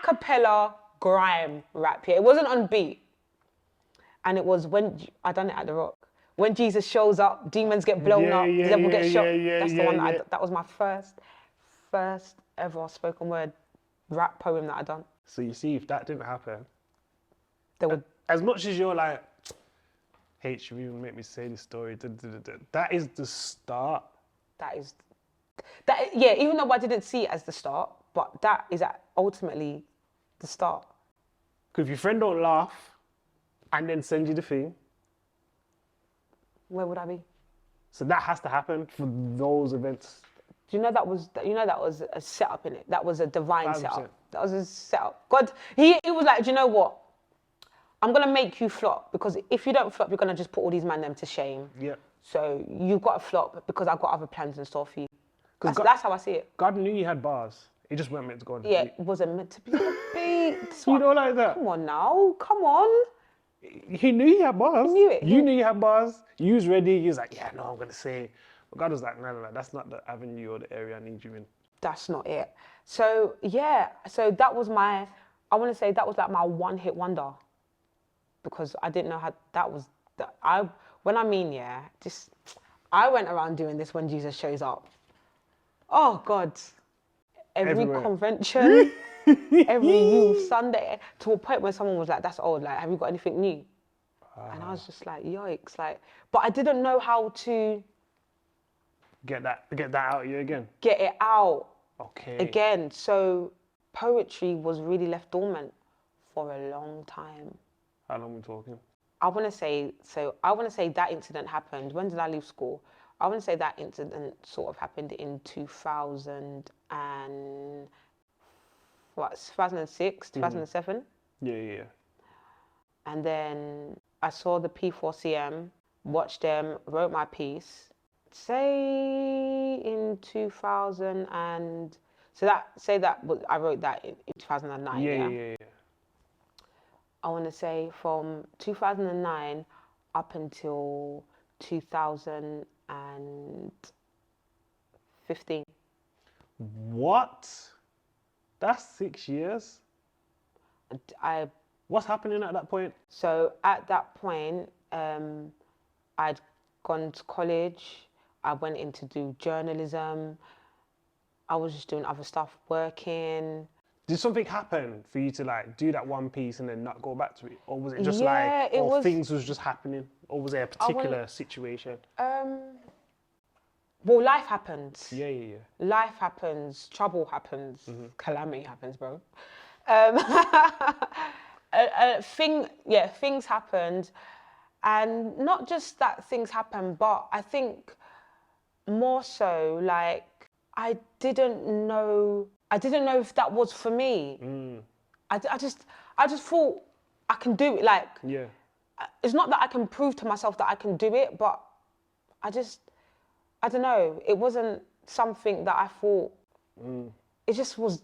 S2: cappella grime rap. Yeah, it wasn't on beat. And it was when I done it at the Rock. When Jesus shows up, demons get blown up, the devil gets shot. That's the one that was my first ever spoken word rap poem that I done.
S1: So you see, if that didn't happen,
S2: would,
S1: as much as you're like, Haych, you even make me say this story. That is the start.
S2: That even though I didn't see it as the start, But that is ultimately the start.
S1: Because if your friend don't laugh and then send you the thing,
S2: where would I be?
S1: So that has to happen for those events.
S2: Do you know that was a setup in it? That was a divine
S1: 100%.
S2: setup. That was a setup. God, he was like, do you know what? I'm gonna make you flop, because if you don't flop, you're gonna just put all these man them to shame.
S1: Yeah.
S2: So you've got to flop because I've got other plans in store for you. That's how I see it.
S1: God knew you had bars. He just weren't meant to go on the beat.
S2: Yeah, it wasn't meant to be on the beat.
S1: You don't like that?
S2: Come on now, come on.
S1: He knew you had bars.
S2: He knew it.
S1: You knew you had bars. You was ready. You was like, yeah, no, I'm gonna say it. But God was like, no, that's not the avenue or the area I need you in.
S2: That's not it. So yeah, so that was I want to say that was like my one-hit wonder, because I didn't know how I went around doing this when Jesus shows up. Oh God, every convention, every youth Sunday, to a point where someone was like, "That's old. Like, have you got anything new?" And I was just like, "Yikes!" Like, but I didn't know how to
S1: get that out of you again.
S2: Get it out.
S1: Okay.
S2: Again, so poetry was really left dormant for a long time.
S1: How long are we talking?
S2: I want to say that incident happened. When did I leave school? I want to say that incident sort of happened in 2006, 2007.
S1: Yeah.
S2: And then I saw the P4CM, watched them, wrote my piece. Say in 2000 and I wrote that in 2009.
S1: Yeah.
S2: I want to say from 2009 up until 2015.
S1: What? That's 6 years. What's happening at that point?
S2: So at that point, I'd gone to college. I went in to do journalism. I was just doing other stuff, working.
S1: Did something happen for you to like do that one piece and then not go back to it? Or was it just things was just happening? Or was there a particular situation?
S2: Well, life happens.
S1: Yeah.
S2: Life happens, trouble happens, calamity happens, bro. Things happened. And not just that things happen, but I think more so like I didn't know if that was for me. I just thought I can do it. Like, it's not that I can prove to myself that I can do it, but I don't know. It wasn't something that I thought. It just was.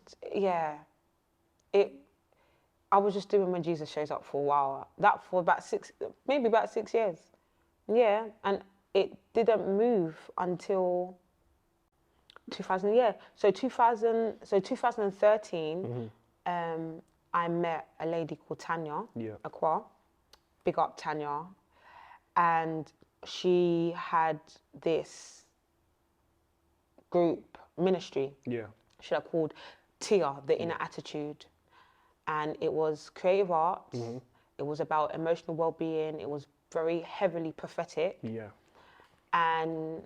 S2: I was just doing when Jesus shows up for a while. That for about 6 years. Yeah, and it didn't move until 2000. Yeah, so 2013. I met a lady called Tanya Akwa. Big up Tanya, and she had this group ministry. She had called Tia, the Inner Attitude. And it was creative arts. It was about emotional well-being. It was very heavily prophetic. And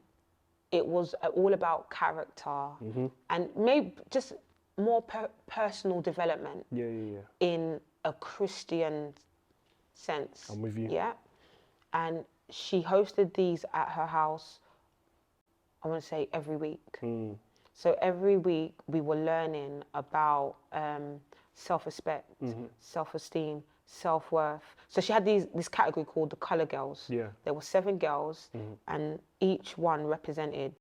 S2: it was all about character and maybe just more personal development in a Christian sense.
S1: I'm with you.
S2: Yeah. And she hosted these at her house, I want to say every week. So every week we were learning about self-respect, self-esteem, self-worth. So she had this category called the colour girls. There were 7 girls, and each one represented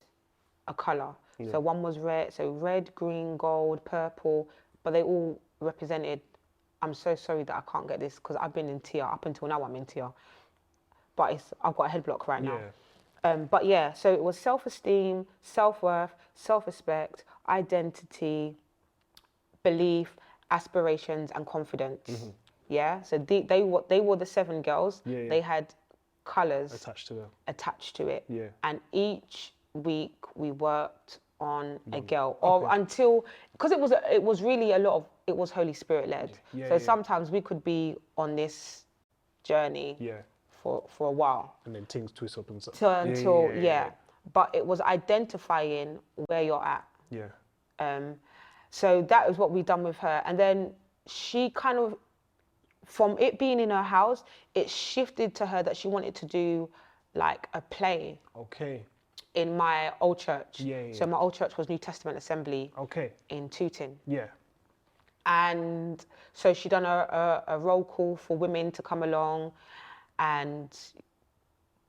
S2: a colour. So one was red, so red, green, gold, purple, but they all represented, I'm so sorry that I can't get this because I've been in Tia, up until now I'm in Tia. But I've got a head block right now. But yeah, so it was self-esteem, self-worth, self-respect, identity, belief, aspirations, and confidence. Yeah, so they were the 7 girls. They had colours attached to it. And each week we worked on a girl, until, because it was really it was Holy Spirit led. So sometimes we could be on this journey for a while,
S1: and then things twist up and stuff.
S2: But it was identifying where you're at. So that is what we've done with her. And then she kind of, from it being in her house, it shifted to her that she wanted to do like a play.
S1: Okay.
S2: In my old church.
S1: Yeah.
S2: So my old church was New Testament Assembly.
S1: Okay.
S2: In Tooting.
S1: Yeah.
S2: And so she done a roll call for women to come along, and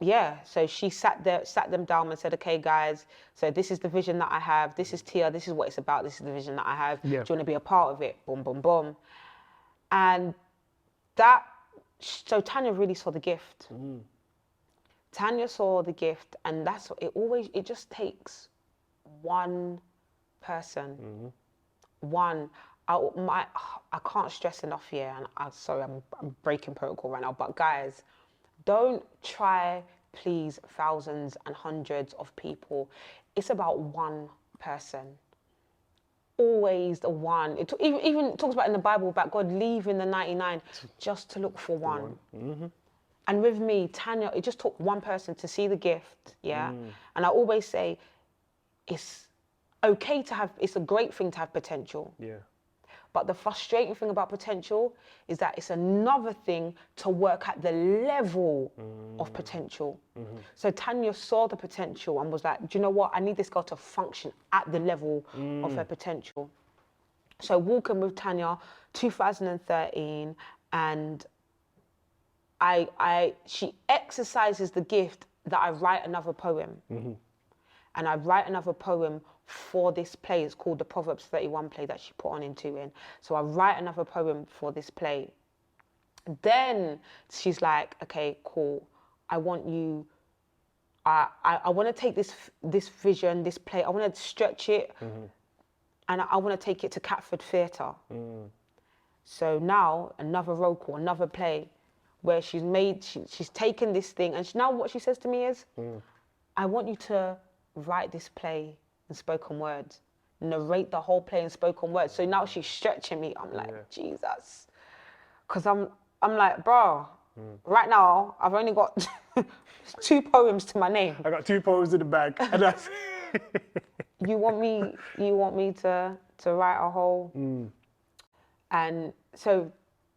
S2: yeah, so she sat them down and said, okay, guys, so this is the vision that I have. This is Tia. This is what it's about. This is the vision that I have.
S1: Yeah.
S2: Do you want to be a part of it? Boom, boom, boom. And so Tanya really saw the gift. Tanya saw the gift, and that's what it just takes one person. One. I can't stress enough here, and I'm breaking protocol right now, but guys, don't try please thousands and hundreds of people. It's about one person. Always the one. It even talks about in the Bible about God leaving the 99 just to look for one. And with me, Tanya, it just took one person to see the gift, yeah? And I always say, it's okay to have, it's a great thing to have potential.
S1: Yeah.
S2: But the frustrating thing about potential is that it's another thing to work at the level of potential. So Tanya saw the potential and was like, do you know what? I need this girl to function at the level of her potential. So walking with Tanya, 2013, and she exercises the gift that I write another poem. And I write another poem for this play. It's called the Proverbs 31 play that she put on in Tooting. So I write another poem for this play. Then she's like, okay, cool. I want you, I want to take this vision, this play, I want to stretch it, and I want to take it to Catford Theatre. So now another roll call, another play, where she's taken this thing, and now what she says to me is, I want you to write this play in spoken words, narrate the whole play in spoken words. So now she's stretching me. I'm like, Jesus. Because I'm like, bro, right now I've only got 2 poems to my name.
S1: I got 2 poems in the bag, and that's
S2: you want me to write a whole and so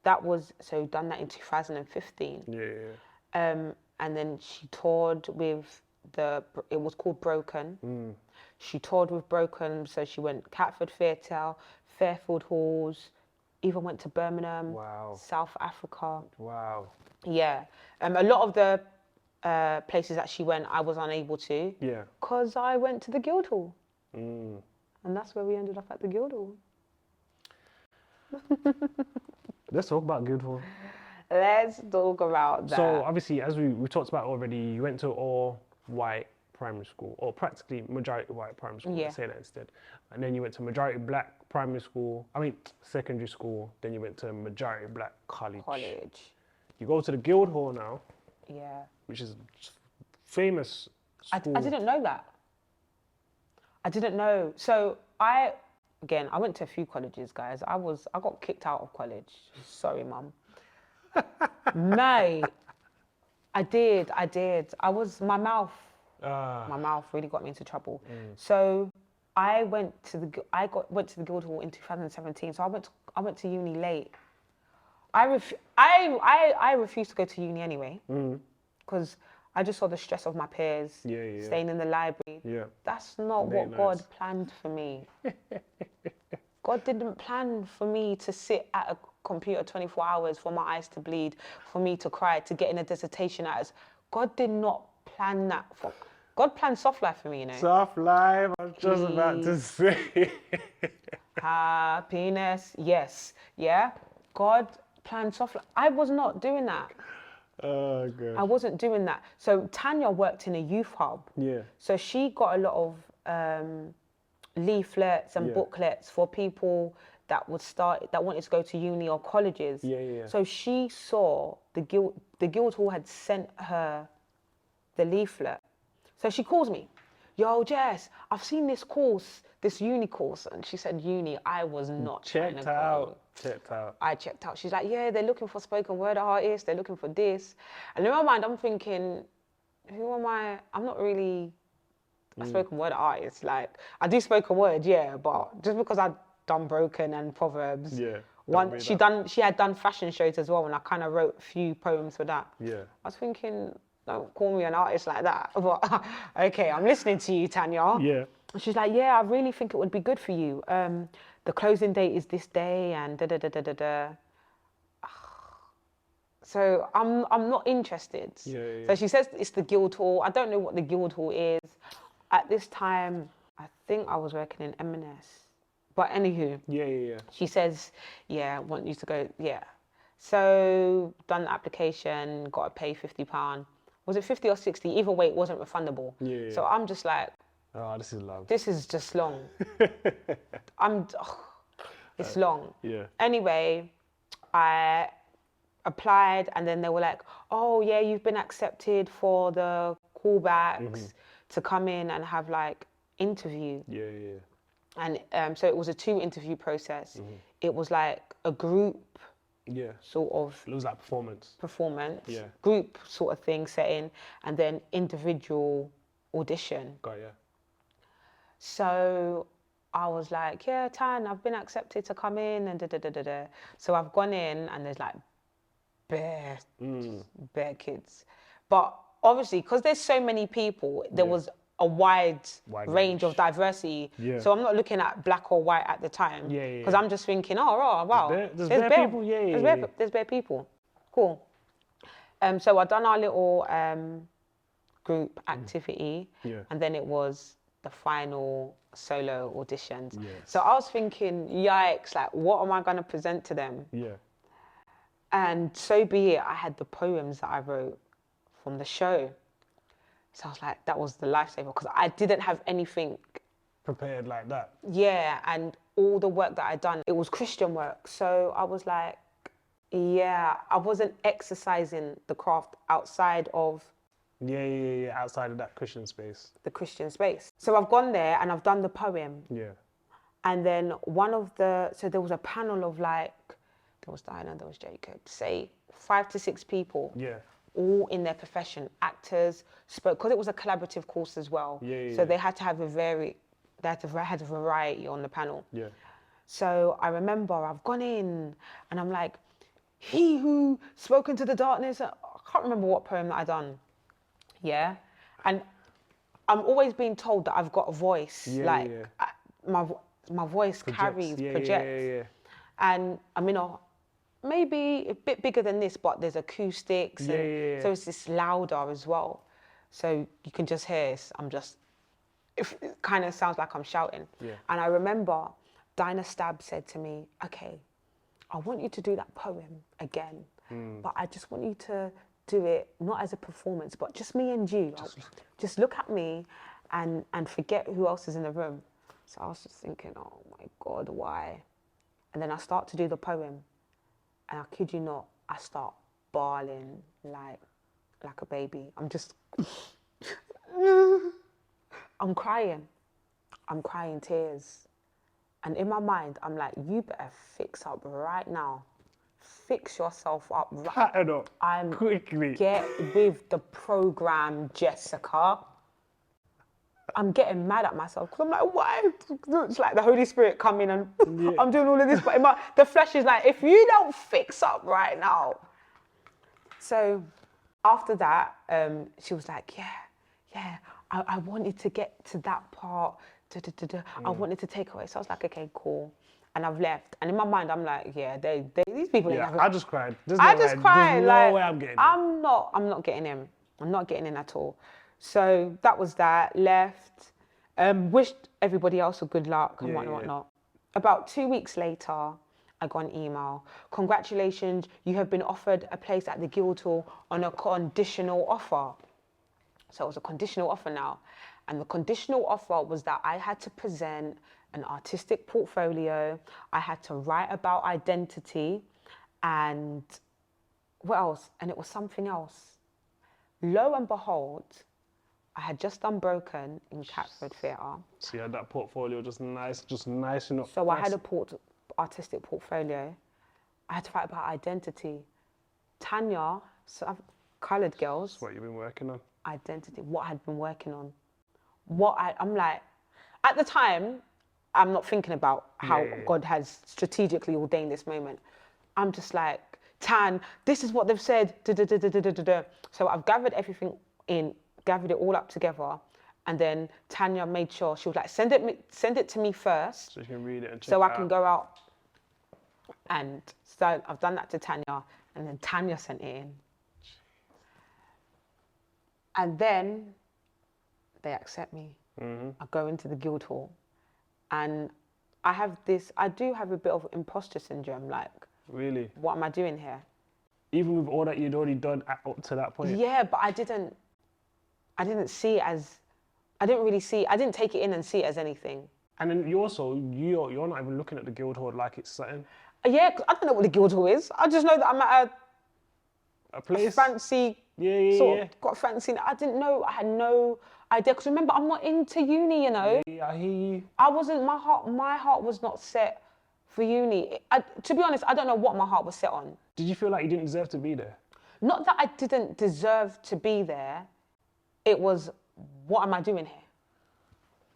S2: done that in 2015. And then she toured with it was called Broken. She toured with Broken, so she went Catford Theatre, Fairfield Halls, even went to Birmingham, South Africa.
S1: Wow.
S2: Yeah. A lot of the places that she went, I was unable to.
S1: Yeah.
S2: Because I went to the Guildhall. And that's where we ended up at the Guildhall.
S1: Let's talk about Guildhall.
S2: Let's talk about that.
S1: So obviously, as we talked about already, you went to all white primary school, or practically majority white primary school, let's say that instead. And then you went to majority black secondary school, then you went to majority black college. You go to the Guildhall now.
S2: Yeah.
S1: Which is famous school.
S2: I didn't know that. I didn't know. So I went to a few colleges, guys. I got kicked out of college. Sorry, Mum. Mate, I did. My mouth really got me into trouble. So I went to the Guildhall in 2017. So I went to uni late. I refused to go to uni anyway, because I just saw the stress of my peers, staying in the library. That's not what God planned for me. God didn't plan for me to sit at a computer 24 hours, for my eyes to bleed, for me to cry, to get in a dissertation God did not plan that for me. God planned soft life for me, you know.
S1: Soft life, I was just about to say.
S2: Happiness, yes. Yeah? God planned soft life. I was not doing that.
S1: Oh, God.
S2: I wasn't doing that. So Tanya worked in a youth hub.
S1: Yeah.
S2: So she got a lot of leaflets and booklets for people that wanted to go to uni or colleges. So she saw the Guildhall had sent her the leaflet. So she calls me, yo, Jess, I've seen this course, this uni course. And she said uni. I was not
S1: checked out. Checked out.
S2: I checked out. She's like, yeah, they're looking for spoken word artists. They're looking for this. And in my mind, I'm thinking, who am I? I'm not really a spoken word artist. Like, I do spoken word, yeah, but just because I done Broken and Proverbs.
S1: Yeah.
S2: She had done fashion shows as well, and I kind of wrote a few poems for that.
S1: Yeah.
S2: I was thinking, don't call me an artist like that. But okay, I'm listening to you, Tanya.
S1: Yeah.
S2: She's like, yeah, I really think it would be good for you. The closing date is this day, and da da da da da da. So I'm not interested.
S1: Yeah.
S2: So she says it's the Guildhall. I don't know what the Guildhall is. At this time, I think I was working in M&S. But anywho.
S1: Yeah.
S2: She says, yeah, I want you to go. Yeah. So done the application, got to pay £50. Was it 50 or 60? Either way, it wasn't refundable.
S1: Yeah.
S2: So I'm just like,
S1: oh, this is long.
S2: This is just long. It's long.
S1: Yeah.
S2: Anyway, I applied, and then they were like, oh yeah, you've been accepted for the callbacks to come in and have like interview.
S1: Yeah.
S2: And so it was a 2 interview process. It was like a group sort of.
S1: It was like performance. Yeah.
S2: Group sort of thing setting, and then individual audition.
S1: Got ya.
S2: So I was like, yeah, Tan, I've been accepted to come in, and da da da da da. So I've gone in, and there's like bare kids. But obviously, because there's so many people, there was a wide range of diversity. Yeah. So I'm not looking at black or white at the time. Because I'm just thinking, oh wow.
S1: There's bare people.
S2: There's bare people. Cool. So I done our little group activity, and then it was the final solo auditions. So I was thinking, yikes, like what am I going to present to them? And so be it, I had the poems that I wrote from the show. So I was like, that was the lifesaver, because I didn't have anything
S1: prepared like that.
S2: Yeah, and all the work that I'd done, it was Christian work. So I was like, yeah, I wasn't exercising the craft outside of
S1: outside of that Christian space.
S2: The Christian space. So I've gone there and I've done the poem.
S1: Yeah.
S2: And then so there was a panel of like, there was Diana, there was Jacob, say 5 to 6 people.
S1: Yeah.
S2: All in their profession, actors, because it was a collaborative course as well. So they had to have had a variety on the panel.
S1: Yeah.
S2: So I remember I've gone in and I'm like, he who spoke into the darkness. I can't remember what poem that I done. Yeah. And I'm always being told that I've got a voice. My voice projects. Yeah. And I'm in maybe a bit bigger than this, but there's acoustics. So it's just louder as well. So you can just hear it kind of sounds like I'm shouting. Yeah. And I remember Dinah Stab said to me, okay, I want you to do that poem again, but I just want you to do it not as a performance, but just me and you. Just look at me and forget who else is in the room. So I was just thinking, oh my God, why? And then I start to do the poem, and I kid you not, I start bawling like a baby. I'm crying tears. And in my mind, I'm like, you better fix up right now. Fix yourself up right.
S1: Pattern up quickly.
S2: Get with the program, Jessica. I'm getting mad at myself because I'm like, why? It's like the Holy Spirit coming and I'm doing all of this, but the flesh is like, if you don't fix up right now. So after that, she was like, yeah, I wanted to get to that part. I wanted to take away. So I was like, okay, cool. And I've left. And in my mind, I'm like, yeah, these people.
S1: Yeah, I just cried.
S2: I just cried.
S1: There's no way I'm getting in.
S2: I'm not getting in. I'm not getting in at all. So that was that. Left. Wished everybody else a good luck and whatnot. About 2 weeks later, I got an email. Congratulations, you have been offered a place at the Guildhall on a conditional offer. So it was a conditional offer now. And the conditional offer was that I had to present an artistic portfolio. I had to write about identity and what else? And it was something else. Lo and behold, I had just done Broken in Catford Theatre.
S1: So you had that portfolio just nice enough.
S2: So I had a artistic portfolio. I had to write about identity. Tanya, coloured girls.
S1: That's what you've been working on.
S2: Identity, what I had been working on. I'm like, at the time, I'm not thinking about how God has strategically ordained this moment. I'm just like, Tan, this is what they've said. So I've gathered everything in, gathered it all up together. And then Tanya made sure, she was like, send it to me first.
S1: So you can read it and check
S2: so
S1: it
S2: I can go out. And so I've done that to Tanya. And then Tanya sent it in. And then they accept me. I go into the Guildhall. And I do have a bit of imposter syndrome. Like,
S1: really?
S2: What am I doing here?
S1: Even with all that you'd already done up to that point?
S2: Yeah, but I didn't see it as, I didn't take it in and see it as anything.
S1: And then you're not even looking at the Guildhall like it's something?
S2: Yeah, 'cause I don't know what the Guildhall is. I just know that I'm at
S1: a place?
S2: A fancy, got a fancy, I didn't know, I had no idea. Because remember, I'm not into uni, you know?
S1: Yeah, I hear you.
S2: I wasn't, my heart was not set for uni. To be honest, I don't know what my heart was set on.
S1: Did you feel like you didn't deserve to be there?
S2: Not that I didn't deserve to be there. It was, what am I doing here?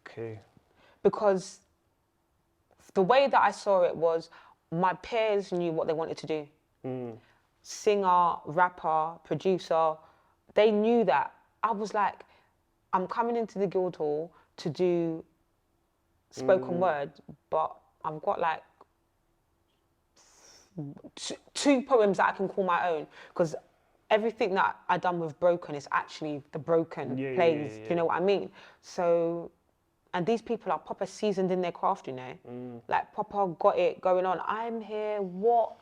S1: Okay.
S2: Because the way that I saw it was, my peers knew what they wanted to do. Singer, rapper, producer, they knew that. I was like, I'm coming into the Guildhall to do spoken word, but I've got like two poems that I can call my own, because everything that I done with Broken is actually the Broken plays. Do you know what I mean? So, and these people are proper seasoned in their craft, you know, like proper got it going on. I'm here. What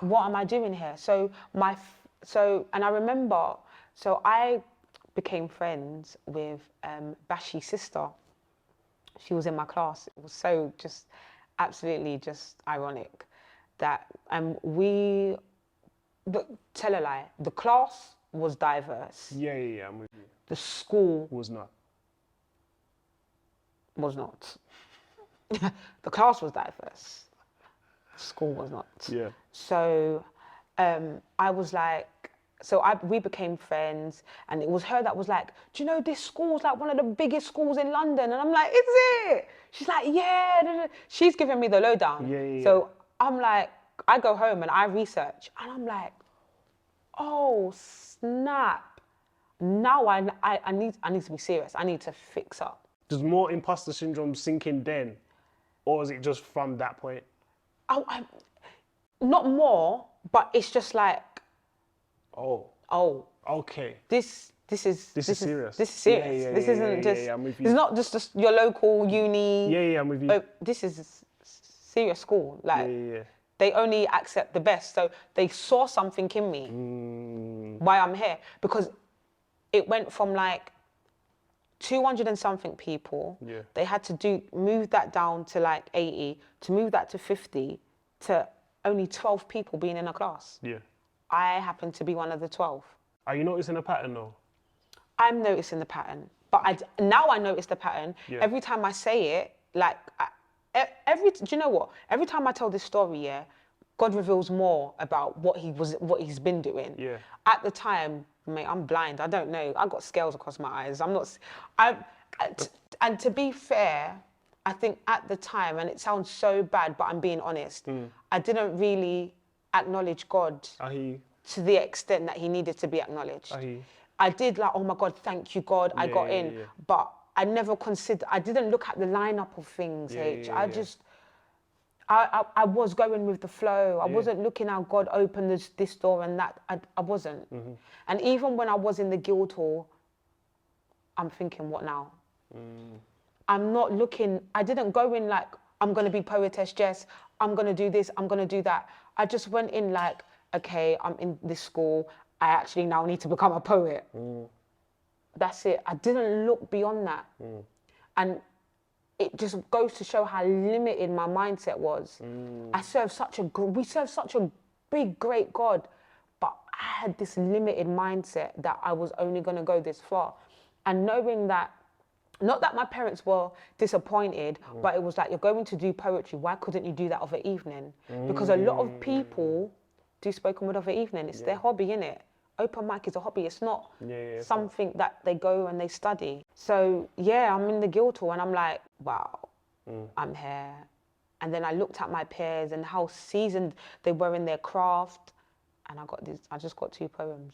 S2: am I doing here? So and I remember, so I became friends with Bashi's sister. She was in my class. It was so just absolutely just ironic that tell a lie, the class was diverse.
S1: Yeah, I'm with you.
S2: The school
S1: was not.
S2: The class was diverse. The school was not.
S1: Yeah.
S2: So I was like, we became friends, and it was her that was like, do you know this school's like one of the biggest schools in London? And I'm like, is it? She's like, yeah. She's giving me the lowdown.
S1: Yeah.
S2: So I'm like, I go home and I research, and I'm like, oh snap! Now I need to be serious. I need to fix up.
S1: Does more imposter syndrome sink in then, or is it just from that point?
S2: Not more, but it's just like, oh,
S1: okay.
S2: This is
S1: serious.
S2: This is serious.
S1: Yeah,
S2: this isn't just.
S1: Yeah, I'm with you.
S2: It's not just your local uni.
S1: Yeah, I'm with you.
S2: This is serious school. Like,
S1: yeah.
S2: They only accept the best. So they saw something in me. Why I'm here, because it went from like 200 and something people.
S1: Yeah.
S2: They had to move that down to like 80, to move that to 50, to only 12 people being in a class.
S1: Yeah.
S2: I happen to be one of the 12.
S1: Are you noticing a pattern though?
S2: I'm noticing the pattern, but now I notice the pattern.
S1: Yeah.
S2: Every time I say it, like do you know what? Every time I tell this story, God reveals more about what he's been doing.
S1: Yeah.
S2: At the time, mate, I'm blind. I don't know. I got scales across my eyes. And to be fair, I think at the time, and it sounds so bad, but I'm being honest, I didn't really acknowledge God to the extent that he needed to be acknowledged. I did like, oh my God, thank you, God, I got in.
S1: Yeah.
S2: But I never I didn't look at the lineup of things, Haych. I was going with the flow. I wasn't looking how God opened this door and that. I wasn't. And even when I was in the Guildhall, I'm thinking, what now? I'm not looking, I didn't go in like, I'm going to be Poetess Jess, I'm going to do this, I'm going to do that. I just went in like, okay, I'm in this school, I actually now need to become a poet. That's it. I didn't look beyond that. And it just goes to show how limited my mindset was. We serve such a big, great God, but I had this limited mindset that I was only going to go this far. And knowing that, not that my parents were disappointed, but it was like, you're going to do poetry, why couldn't you do that of an evening? Because a lot of people do spoken word of an evening. It's their hobby, innit? Open mic is a hobby. It's not something that they go and they study. So yeah, I'm in the Guildhall and I'm like, wow, I'm here. And then I looked at my peers and how seasoned they were in their craft. And I just got 2 poems.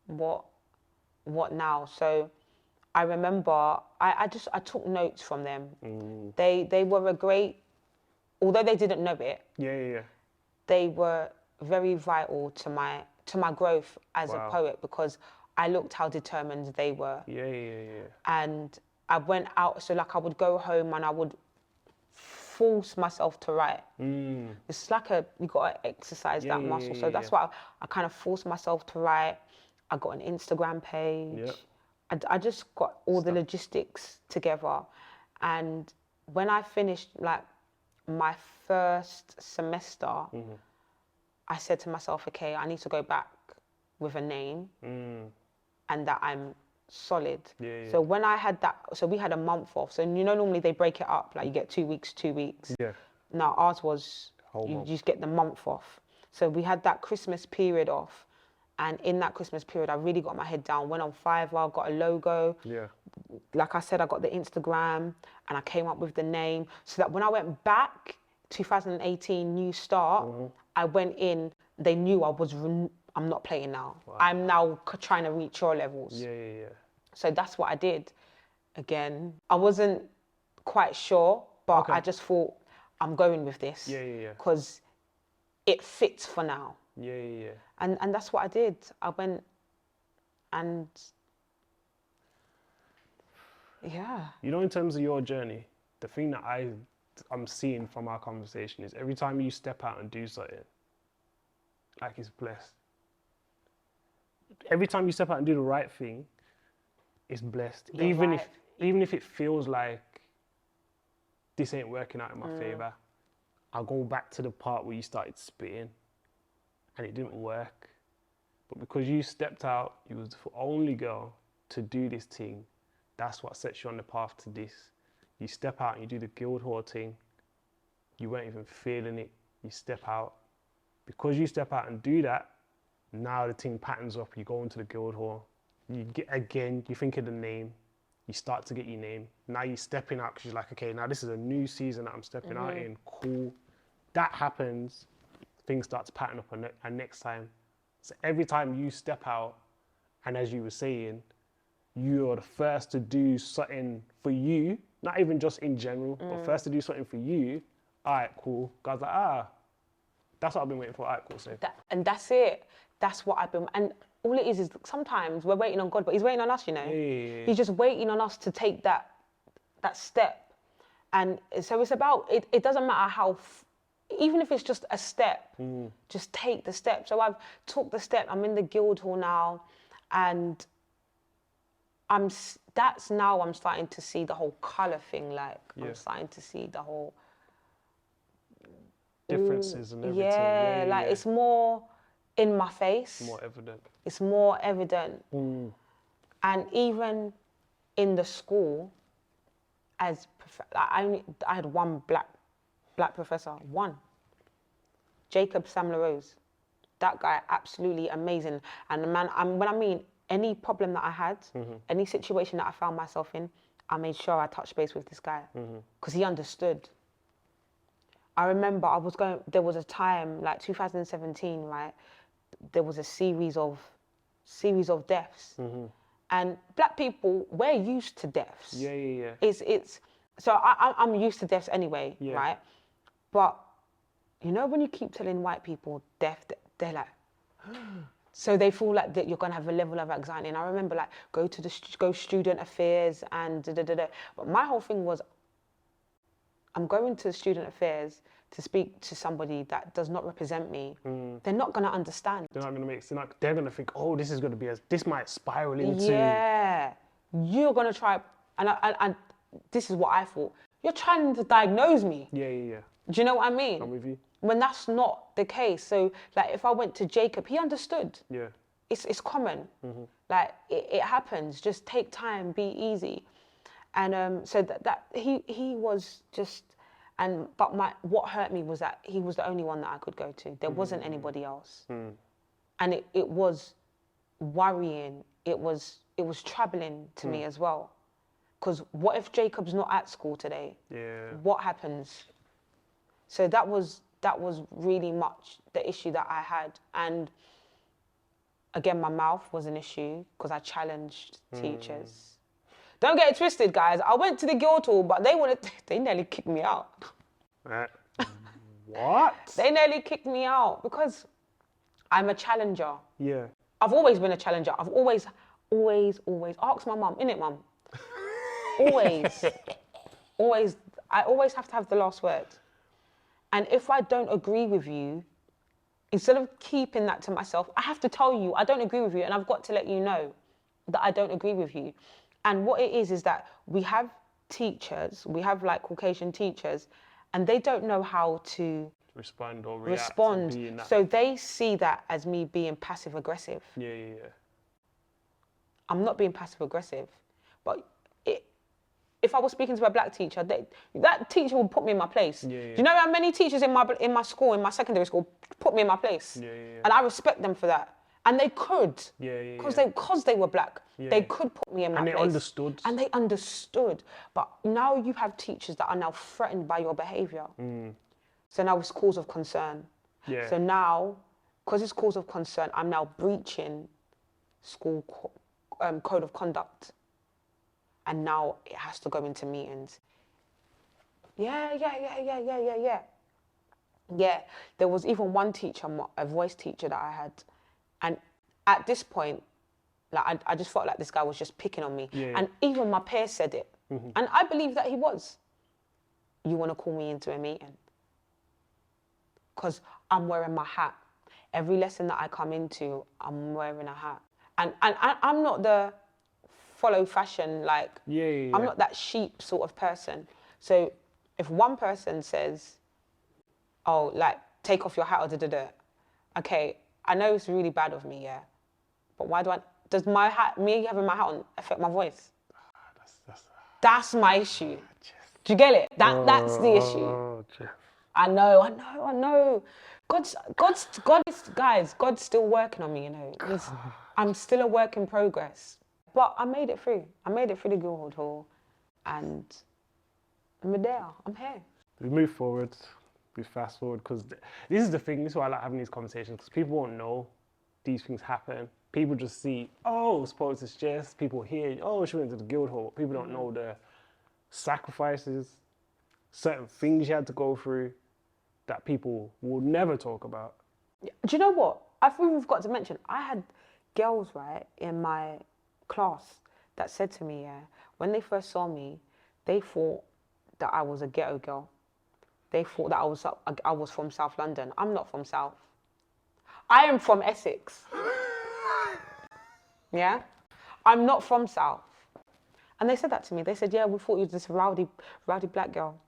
S2: What now? So I remember I took notes from them. They were a great, although they didn't know it. They were very vital to my growth as a poet, because I looked how determined they were. And I went out, so like I would go home and I would force myself to write. It's like you got to exercise that muscle. So that's why I kind of forced myself to write. I got an Instagram page. I just got all the logistics together. And when I finished like my first semester, I said to myself, okay, I need to go back with a name and that I'm solid. So when I had that, so we had a month off. So you know, normally they break it up, like you get 2 weeks, 2 weeks. Now ours was, you just get the month off. So we had that Christmas period off. And in that Christmas period, I really got my head down, went on Fiverr, got a logo. Like I said, I got the Instagram and I came up with the name, so that when I went back, 2018, new start, I went in, they knew I'm not playing now. I'm now trying to reach your levels. So that's what I did. Again, I wasn't quite sure, but I just thought, I'm going with this. Because it fits for now. And that's what I did. I went and
S1: You know, in terms of your journey, the thing that I'm seeing from our conversation is every time you step out and do something, like it's blessed. Every time you step out and do the right thing, it's blessed. Even if it feels like this ain't working out in my favor, I'll go back to the part where you started spitting and it didn't work. But because you stepped out, you was the only girl to do this thing. That's what sets you on the path to this. You step out and you do the Guildhall thing. You weren't even feeling it. You step out. Because you step out and do that, now the thing patterns up. You go into the Guildhall. You get again, you think of the name. You start to get your name. Now you're stepping out because you're like, okay, now this is a new season that I'm stepping out in. Cool. That happens. Things start to pattern up, and next time. So every time you step out, and as you were saying, you're the first to do something for you, not even just in general, but first to do something for you. All right, cool. Guys, like, that's what I've been waiting for. All right, cool. So.
S2: And that's it. That's what I've been. And all it is sometimes we're waiting on God, but He's waiting on us, you know. He's just waiting on us to take that step. And so it's about, it doesn't matter how, even if it's just a step, just take the step. So I've took the step. I'm in the Guildhall now, and that's now I'm starting to see the whole colour thing. Like I'm starting to see the whole
S1: differences and everything.
S2: Like it's more in my face.
S1: More evident.
S2: It's more evident. And even in the school, as I had one black professor, one. Jacob Sam LaRose. That guy, absolutely amazing. And the man, when I mean any problem that I had, any situation that I found myself in, I made sure I touched base with this guy because he understood. I remember there was a time, like 2017, right? There was a series of deaths. And black people, we're used to deaths. It's so I'm used to deaths anyway, right? But you know when you keep telling white people death, they're like, so they feel like that you're gonna have a level of anxiety. And I remember like go student affairs and da-da-da-da. But my whole thing was, I'm going to student affairs to speak to somebody that does not represent me. They're not gonna understand.
S1: They're not gonna make sense. They're gonna think, oh, this is gonna be this might spiral into.
S2: Yeah, you're gonna try, and this is what I thought. You're trying to diagnose me.
S1: Yeah.
S2: Do you know what I mean?
S1: I'm with you.
S2: When that's not the case. So like if I went to Jacob, he understood.
S1: Yeah.
S2: It's common. Like it happens. Just take time, be easy. And so that he was just, but what hurt me was that he was the only one that I could go to. There wasn't anybody else. And it was worrying. It was troubling to me as well. Because what if Jacob's not at school today?
S1: Yeah.
S2: What happens? So that was really much the issue that I had. And again, my mouth was an issue because I challenged teachers. Don't get it twisted, guys. I went to the Guildhall, but they nearly kicked me out.
S1: What?
S2: They nearly kicked me out because I'm a challenger.
S1: Yeah.
S2: I've always been a challenger. I've always asked my mum, innit, mum? Always. I always have to have the last word. And if I don't agree with you, instead of keeping that to myself, I have to tell you, I don't agree with you, and I've got to let you know that I don't agree with you. And what it is that we have teachers, we have like Caucasian teachers, and they don't know how to
S1: respond or react.
S2: So they see that as me being passive aggressive.
S1: Yeah.
S2: I'm not being passive aggressive, but if I was speaking to a black teacher, that teacher would put me in my place.
S1: Yeah.
S2: Do you know how many teachers in my school, in my secondary school, put me in my place?
S1: Yeah.
S2: And I respect them for that. And they could.
S1: Yeah.
S2: Because they were black. Yeah. They could put me in my place.
S1: And they understood.
S2: And they understood. But now you have teachers that are now threatened by your behaviour. So now it's cause of concern.
S1: Yeah.
S2: So now, because it's cause of concern, I'm now breaching school code of conduct. And now it has to go into meetings. Yeah. There was even one teacher, a voice teacher that I had. And at this point, like I just felt like this guy was just picking on me.
S1: Yeah.
S2: And even my peers said it. And I believe that he was. You want to call me into a meeting? Because I'm wearing my hat. Every lesson that I come into, I'm wearing a hat. And I'm not the follow fashion, like, I'm not that sheep sort of person. So if one person says, oh, like, take off your hat or da-da-da, okay, I know it's really bad of me, yeah, but does me having my hat on affect my voice? That's my issue. Do you get it? That's the issue. I know. God's still working on me, you know. I'm still a work in progress. But I made it through. I made it through the Guildhall, and I'm there. I'm here.
S1: We move forward. We fast forward, because this is the thing. This is why I like having these conversations, because people won't know these things happen. People just see, oh, it's Poetess Jess. People hear, oh, she went to the Guildhall. People don't know the sacrifices, certain things you had to go through that people will never talk about.
S2: Do you know what? I think we've got to mention, I had girls, right, in my class that said to me, yeah, when they first saw me, they thought that I was a ghetto girl. They thought that I was from South London. I'm not from South. I am from Essex. Yeah? I'm not from South. And they said that to me. They said, yeah, we thought you were this rowdy black girl.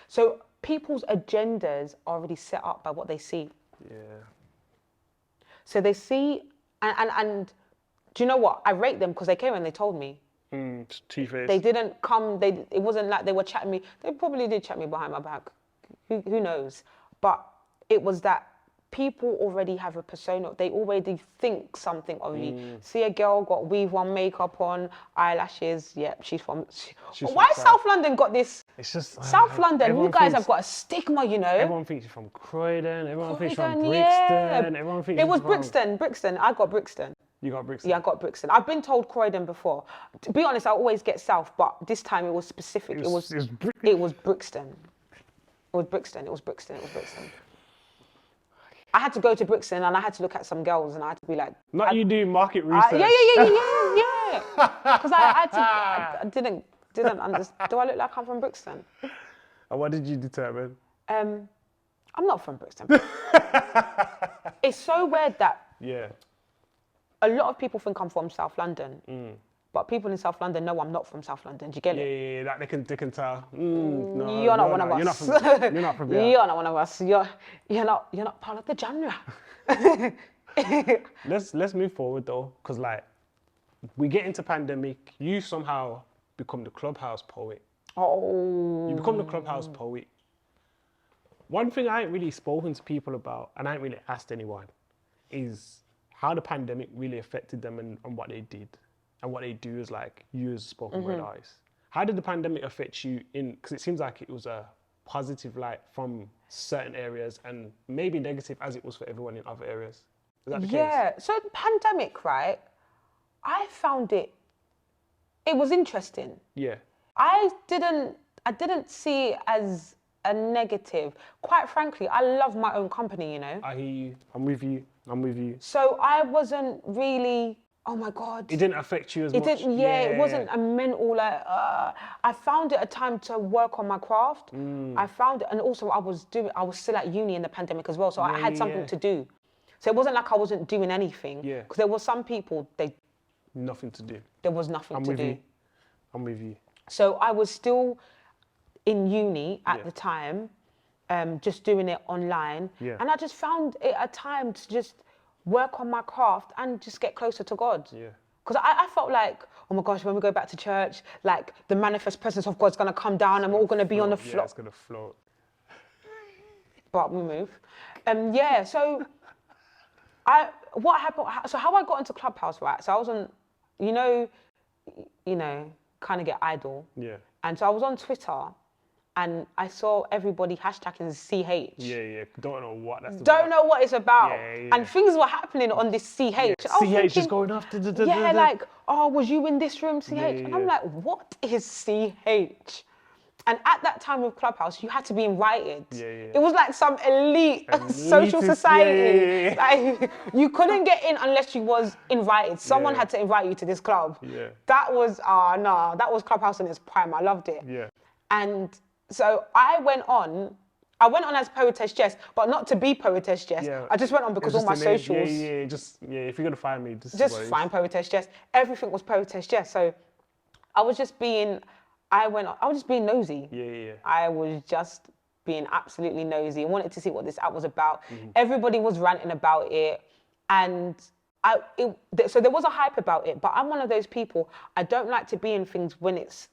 S2: So people's agendas are already set up by what they see.
S1: Yeah.
S2: So they see, and do you know what? I rate them because they came and they told me.
S1: Two-faced.
S2: They didn't come, it wasn't like they were chatting me. They probably did chat me behind my back. Who knows? But it was that people already have a persona. They already think something of me. See a girl got weave on, makeup on, eyelashes. Yep, she's from why South London got this?
S1: It's just
S2: South London. You guys have got a stigma, you know.
S1: Everyone thinks you're from Croydon. Everyone thinks you're from Brixton.
S2: Yeah.
S1: Everyone thinks
S2: it was Brixton. I got Brixton.
S1: You got Brixton?
S2: Yeah, I got Brixton. I've been told Croydon before. To be honest, I always get South, but this time it was specific. It was Brixton. It was Brixton. I had to go to Brixton and I had to look at some girls and I had to be like...
S1: You do market research.
S2: Yeah. Because I didn't understand. Do I look like I'm from Brixton?
S1: And what did you determine?
S2: I'm not from Brixton. It's so weird that...
S1: Yeah.
S2: A lot of people think I'm from South London, but people in South London know I'm not from South London. Do you get it?
S1: Yeah, that they can tell. No,
S2: you're not one of us.
S1: You're not from here.
S2: You're not one of us. You're not part of the genre.
S1: Let's move forward though, because like we get into pandemic, you somehow become the clubhouse poet.
S2: Oh.
S1: You become the clubhouse poet. One thing I ain't really spoken to people about, and I ain't really asked anyone, is how the pandemic really affected them and what they did. and what they do is like you as a spoken word artist. How did the pandemic affect you because it seems like it was a positive light from certain areas and maybe negative as it was for everyone in other areas? Is that the case?
S2: Yeah, so the pandemic, right, I found it was interesting.
S1: Yeah.
S2: I didn't see it as a negative. Quite frankly, I love my own company, you know.
S1: I hear you. I'm with you.
S2: So I wasn't really, oh my God.
S1: It didn't affect you as much?
S2: It wasn't a mental, like, I found it a time to work on my craft. I found it, and also I was still at uni in the pandemic as well, so I had something to do. So it wasn't like I wasn't doing anything.
S1: Yeah.
S2: Because there were some people,
S1: nothing to do.
S2: There was nothing to do.
S1: I'm with you.
S2: So I was still in uni at the time, just doing it online.
S1: Yeah.
S2: And I just found it a time to just work on my craft and just get closer to God.
S1: Yeah.
S2: Because I felt like, oh my gosh, when we go back to church, like the manifest presence of God's going to come down and we're all going to be on the floor.
S1: Yeah, it's going to float.
S2: But we move. So what happened? So how I got into Clubhouse, right? So I was on, you know, kind of get idle.
S1: Yeah.
S2: And so I was on Twitter and I saw everybody hashtagging CH.
S1: Yeah. Don't know what that's about.
S2: Don't know what it's about.
S1: Yeah.
S2: And things were happening on this CH.
S1: Yeah. CH is going off.
S2: Like, oh, was you in this room, CH? And I'm like, what is CH? And at that time with Clubhouse, you had to be invited.
S1: Yeah.
S2: It was like some elite social society. Like, you couldn't get in unless you was invited. Someone had to invite you to this club.
S1: Yeah.
S2: That was, that was Clubhouse in its prime. I loved it.
S1: Yeah.
S2: And so I went on as Poetess Jess, but not to be Poetess Jess.
S1: Yeah.
S2: I just went on because all my socials.
S1: If you're gonna find me,
S2: just find Poetess Jess. Everything was Poetess Jess. So I was just being nosy.
S1: Yeah.
S2: I was just being absolutely nosy. I wanted to see what this app was about. Everybody was ranting about it, and so there was a hype about it. But I'm one of those people. I don't like to be in things when it's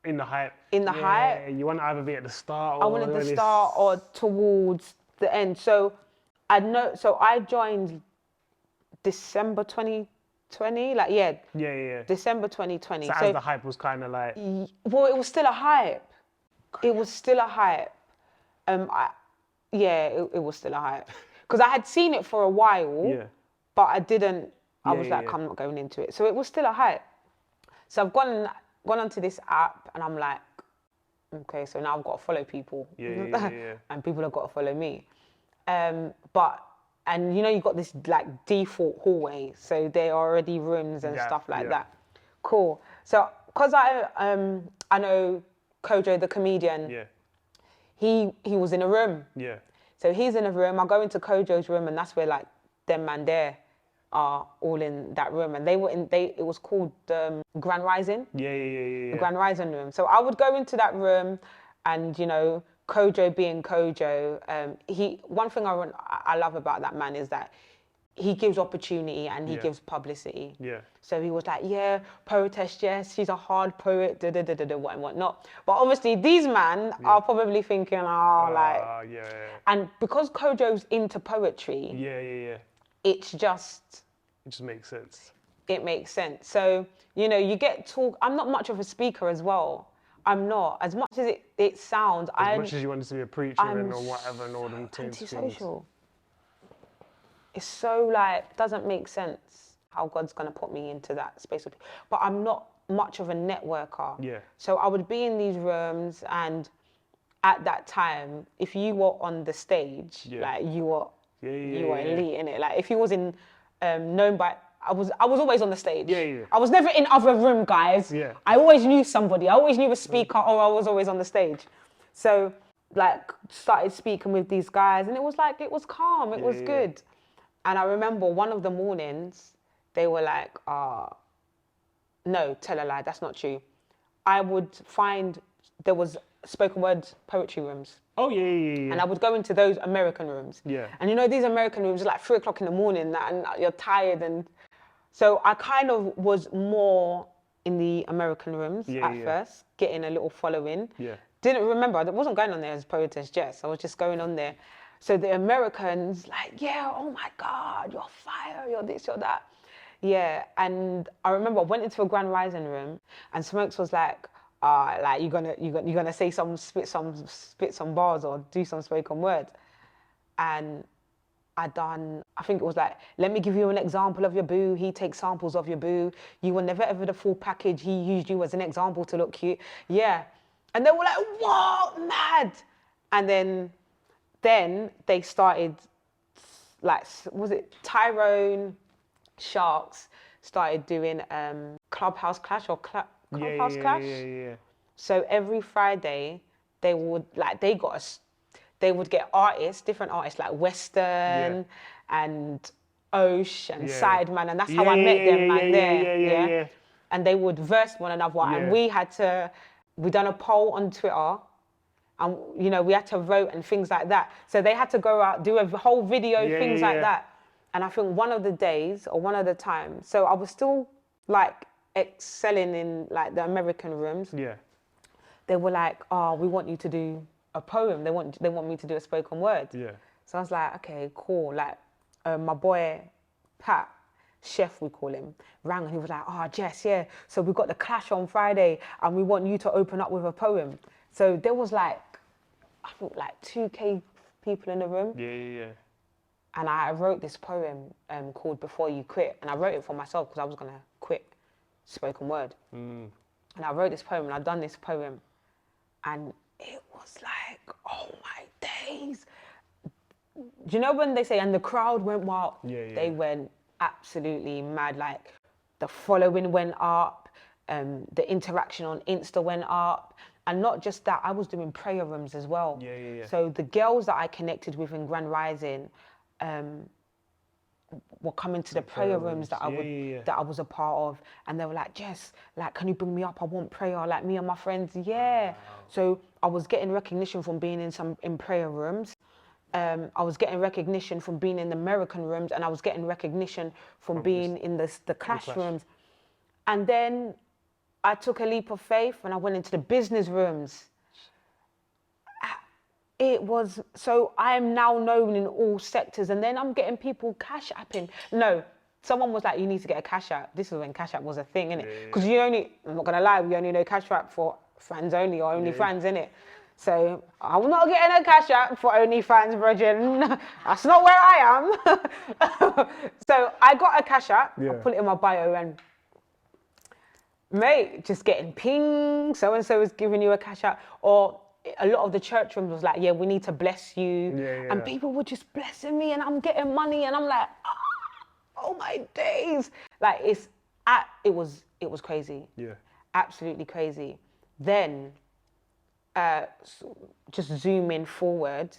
S1: in the hype.
S2: Hype.
S1: You want to either be at the start or
S2: I wanted the start or towards the end. So I joined December 2020. December 2020.
S1: So as the hype was kind of like.
S2: Well, it was still a hype. It was still a hype. It was still a hype because I had seen it for a while.
S1: Yeah.
S2: But I didn't. I'm not going into it. So it was still a hype. So I've gone onto this app and I'm like, okay, so now I've got to follow people.
S1: Yeah.
S2: And people have got to follow me. And you know, you've got this like default hallway, so there are already rooms and stuff like that. Cool. So, cause I know Kojo the comedian.
S1: Yeah.
S2: He was in a room.
S1: Yeah.
S2: So he's in a room. I go into Kojo's room, and that's where like them man there are all in that room, and it was called Grand Rising.
S1: Yeah.
S2: The Grand Rising room. So I would go into that room, and you know, Kojo being Kojo, one thing I love about that man is that he gives opportunity and he gives publicity. Yeah. So he was like, yeah, Poetess Jess, she's a hard poet, what and whatnot. But obviously these men are probably thinking, and because Kojo's into poetry, it just
S1: makes sense.
S2: It makes sense. So, you know, you get talk. I'm not much of a speaker as well. I'm not. As much as it sounds,
S1: As much as you wanted to be a preacher and or whatever and all them things.
S2: Antisocial. It's so doesn't make sense how God's going to put me into that space. But I'm not much of a networker. Yeah. So I would be in these rooms, and at that time, if you were on the stage, you were elite in it. Like if you was in known by, I was always on the stage. I was never in other room, guys. I always knew somebody. I always knew a speaker, or I was always on the stage. So started speaking with these guys, and it was calm. It was good. And I remember one of the mornings, they were like, no, tell a lie, that's not true. I would find there was spoken word poetry rooms. Oh, yeah. And I would go into those American rooms. Yeah. And you know, these American rooms are 3 o'clock in the morning and you're tired. And so I kind of was more in the American rooms at first, getting a little following. Yeah. Didn't remember, I wasn't going on there as Poetess Jess. I was just going on there. So the Americans, oh my God, you're fire, you're this, you're that. Yeah, and I remember I went into a Grand Rising room, and Smokes was like, like you're gonna say spit some bars or do some spoken word, and I think it was like, let me give you an example of your boo. He takes samples of your boo. You were never ever the full package. He used you as an example to look cute. Yeah, and they were like, what, mad? And then they started, like, was it Tyrone Sharks started doing Clubhouse Clash or Clubhouse Clash?
S1: Yeah.
S2: So every Friday they would they would get artists, different artists like Western and Osh and Sideman, and that's how I met them, man. Yeah. And they would verse one another, and we done a poll on Twitter, and we had to vote and things like that. So they had to go out, do a whole video, things like that. And I think one of the days or one of the times, so I was still like excelling in like the American rooms.
S1: Yeah.
S2: They were like, oh, we want you to do a poem. They want me to do a spoken word.
S1: Yeah.
S2: So I was like, okay, cool. Like my boy Pat, Chef we call him, rang and he was like, oh, Jess, yeah. So we got the clash on Friday and we want you to open up with a poem. So there was like, I think like 2K people in the room.
S1: Yeah.
S2: And I wrote this poem called Before You Quit. And I wrote it for myself because I was going to quit spoken word. And I wrote this poem and I'd done this poem. And it was like, oh my days. Do you know when they say, and the crowd went wild?
S1: Yeah.
S2: They went absolutely mad. Like the following went up, the interaction on Insta went up. And not just that, I was doing prayer rooms as well.
S1: Yeah.
S2: So the girls that I connected with in Grand Rising were coming to the prayer rooms that I was a part of, and they were like, Jess, like, can you bring me up? I want prayer, like me and my friends. Yeah. Wow. So I was getting recognition from being in prayer rooms. I was getting recognition from being in the American rooms, and I was getting recognition from being in the clash rooms. And then I took a leap of faith and I went into the business rooms. It was, so I am now known in all sectors, and then I'm getting people cash apping. No, someone was like, you need to get a cash app. This is when cash app was a thing, innit? Because I'm not gonna lie, we only know cash app for fans only or only fans, innit? So I'm not getting a cash app for only fans, brethren. That's not where I am. So I got a cash app, I put it in my bio, and mate, just getting ping, so-and-so is giving you a cash app, or a lot of the church rooms was like, yeah, we need to bless you. And people were just blessing me and I'm getting money and I'm like, oh my days. Like it was crazy. Yeah. Absolutely crazy. Then just zooming forward,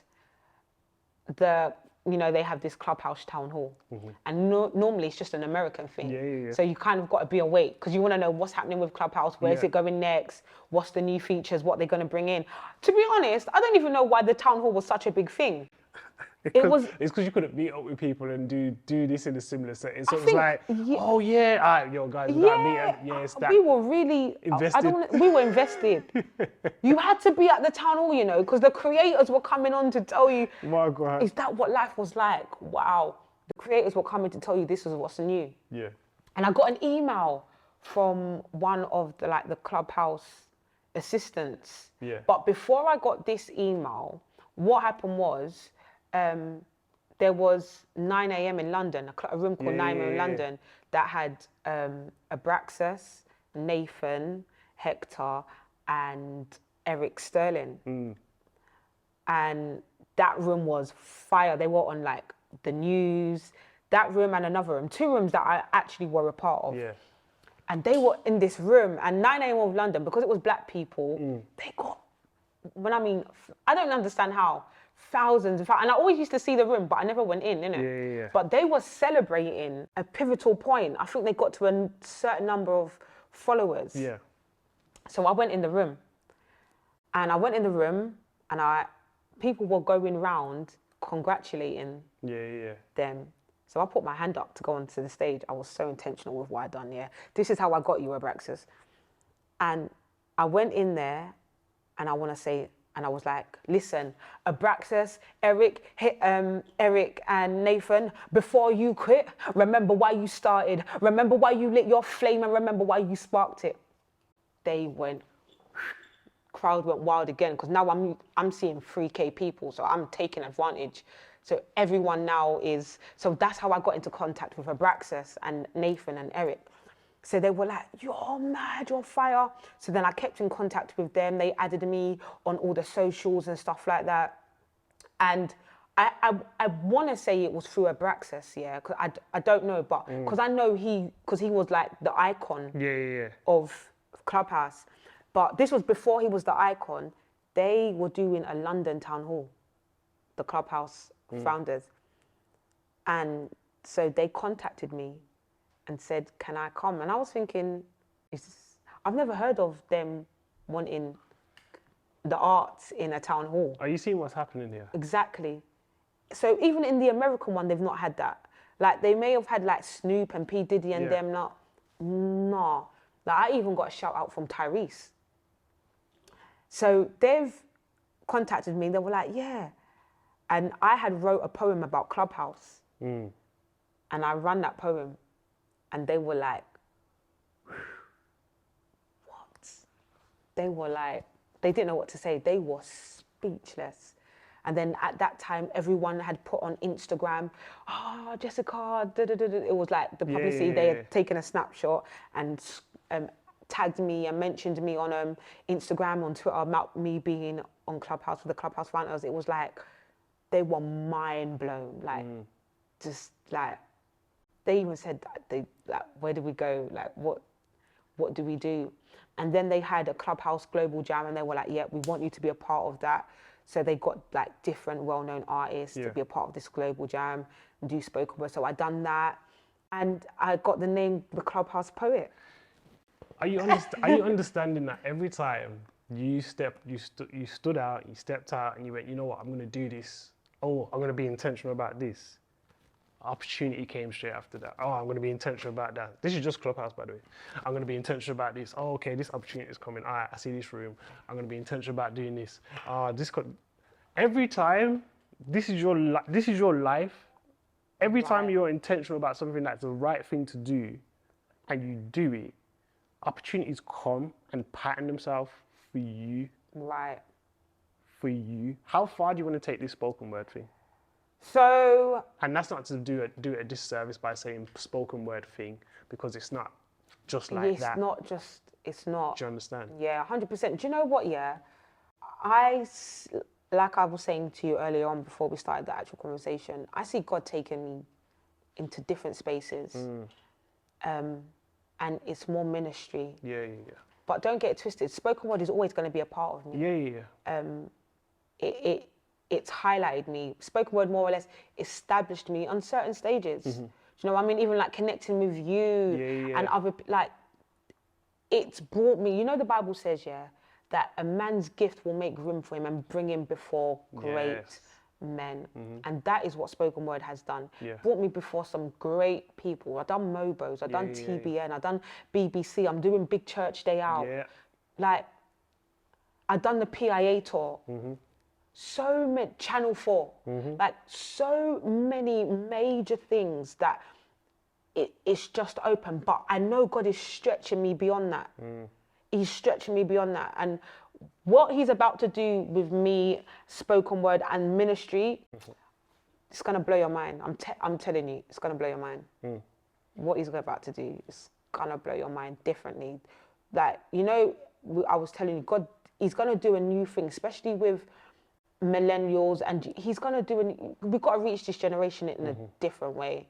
S2: they have this Clubhouse town hall, and normally it's just an American thing. Yeah. So you kind of got to be awake because you want to know what's happening with Clubhouse, where is it going next, what's the new features, what they're going to bring in. To be honest, I don't even know why the town hall was such a big thing. It's because you couldn't meet up with people and do this in a similar setting. So it was like, oh yeah, all right, yo guys, we gotta meet. Yeah, it's that. We were really invested. We were invested. You had to be at the town hall, because the creators were coming on to tell you. My God. Is that what life was like? Wow. The creators were coming to tell you this is what's new. Yeah. And I got an email from one of the Clubhouse assistants. Yeah. But before I got this email, what happened was, there was 9 a.m. in London, a room called 9 a.m. in London that had Abraxas, Nathan, Hector, and Eric Sterling. And that room was fire. They were on the news, that room and another room, 2 rooms that I actually were a part of. Yeah. And they were in this room, and 9 a.m. of London, because it was black people, they got, I don't understand how, thousands, and I always used to see the room, but I never went in, innit? Yeah. But they were celebrating a pivotal point. I think they got to a certain number of followers. Yeah. So I went in the room, and people were going round congratulating them. So I put my hand up to go onto the stage. I was so intentional with what I'd done, This is how I got you, Abraxas. And I went in there, and I want to say, And I was like, listen, Abraxas, Eric and Nathan, before you quit, remember why you started, remember why you lit your flame, and remember why you sparked it. They went, crowd went wild again, because now I'm seeing 3K people, so I'm taking advantage. So everyone now is, so that's how I got into contact with Abraxas and Nathan and Eric. So they were like, you're mad, you're fire. So then I kept in contact with them. They added me on all the socials and stuff like that. And I want to say it was through Abraxas, yeah, because I don't know, but because I know because he was like the icon of Clubhouse. But this was before he was the icon. They were doing a London town hall, the Clubhouse founders. And so they contacted me and said, can I come? And I was thinking, I've never heard of them wanting the arts in a town hall.
S1: Are you seeing what's happening here?
S2: Exactly. So even in the American one, they've not had that. Like, they may have had like Snoop and P. Diddy and them, nah. Like, I even got a shout out from Tyrese. So they've contacted me. They were like, yeah. And I had wrote a poem about Clubhouse. And I ran that poem. And they were like, what? They were like, they didn't know what to say. They were speechless. And then at that time, everyone had put on Instagram, Jessica, It was like the publicity. They had taken a snapshot and tagged me and mentioned me on Instagram, on Twitter, about me being on Clubhouse with the Clubhouse founders. It was like, they were mind blown. Like, just like, they even said, where do we go? Like, what do we do? And then they had a Clubhouse Global Jam, and they were like, yeah, we want you to be a part of that. So they got like different well-known artists to be a part of this Global Jam and do spoken word. So I done that, and I got the name the Clubhouse Poet.
S1: Are you understanding that every time you stood out, you stepped out, and you went, you know what, I'm going to do this. Oh, I'm going to be intentional about this. Opportunity came straight after that. Oh, I'm going to be intentional about that. This is just Clubhouse, by the way. I'm going to be intentional about this. Oh, okay, this opportunity is coming. All right, I see this room. I'm going to be intentional about doing this. Every time, this is your life. Every time you're intentional about something that's the right thing to do, and you do it, opportunities come and pattern themselves for you.
S2: Right.
S1: For you. How far do you want to take this spoken word thing?
S2: So,
S1: and that's not to do it a disservice by saying spoken word thing, because it's not just like that.
S2: It's not.
S1: Do you understand?
S2: Yeah, 100%. Do you know what, yeah? Like I was saying to you earlier on before we started the actual conversation, I see God taking me into different spaces. And it's more ministry.
S1: Yeah.
S2: But don't get it twisted. Spoken word is always going to be a part of
S1: me. Yeah.
S2: It's highlighted me. Spoken word more or less established me on certain stages. Do you know what I mean? Even like connecting with you and other, like, it's brought me, you know, the Bible says, that a man's gift will make room for him and bring him before great men. And that is what spoken word has done. Brought me before some great people. I've done MOBOs, I've done TBN, I've done BBC, I'm doing Big Church Day Out. Like, I've done the PIA tour. So many, Channel 4, like so many major things that it's just open. But I know God is stretching me beyond that. He's stretching me beyond that. And what he's about to do with me, spoken word and ministry, it's going to blow your mind. I'm telling you, it's going to blow your mind. What he's about to do is going to blow your mind differently. Like, you know, I was telling you, God, he's going to do a new thing, especially with millennials, and he's going to do we've got to reach this generation in a different way.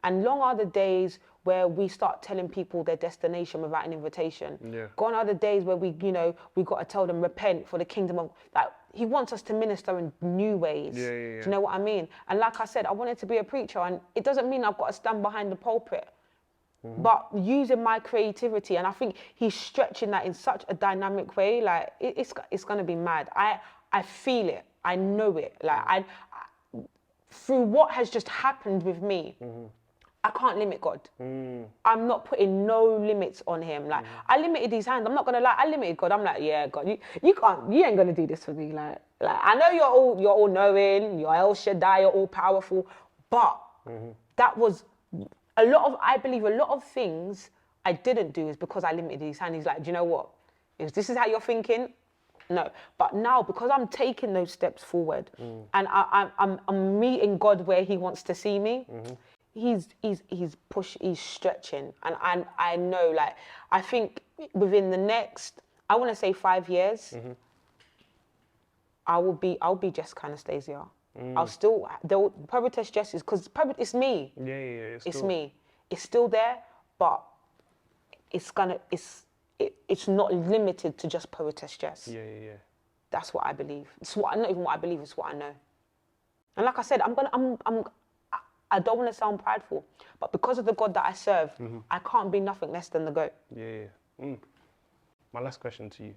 S2: And long are the days where we start telling people their destination without an invitation. Gone are the days where we got to tell them, repent for the kingdom of, like, he wants us to minister in new ways. Do you know what I mean? And like I said, I wanted to be a preacher, and it doesn't mean I've got to stand behind the pulpit, but using my creativity. And I think he's stretching that in such a dynamic way. Like, it's going to be mad. I feel it. I know it. Like, through what has just happened with me, I can't limit God. I'm not putting no limits on him. Like, I limited his hands. I'm not gonna lie, I limited God. I'm like, yeah, God, you ain't gonna do this for me. Like I know you're all knowing, you're El Shaddai, you're all powerful, but that was I believe a lot of things I didn't do is because I limited his hand. He's like, do you know what? If this is how you're thinking, no. But now, because I'm taking those steps forward and I'm meeting God where he wants to see me, he's stretching. And I know, like, I think within the next, I want to say 5 years, I'll be Jess Anastasia. I'll still, Poetess Jess is, because it's me.
S1: Yeah.
S2: It's me. It's still there, but it's not limited to just Poetess Jess.
S1: Yeah.
S2: That's what I believe. It's not even what I believe, it's what I know. And like I said, I don't want to sound prideful, but because of the God that I serve, I can't be nothing less than the GOAT.
S1: Yeah. My last question to you.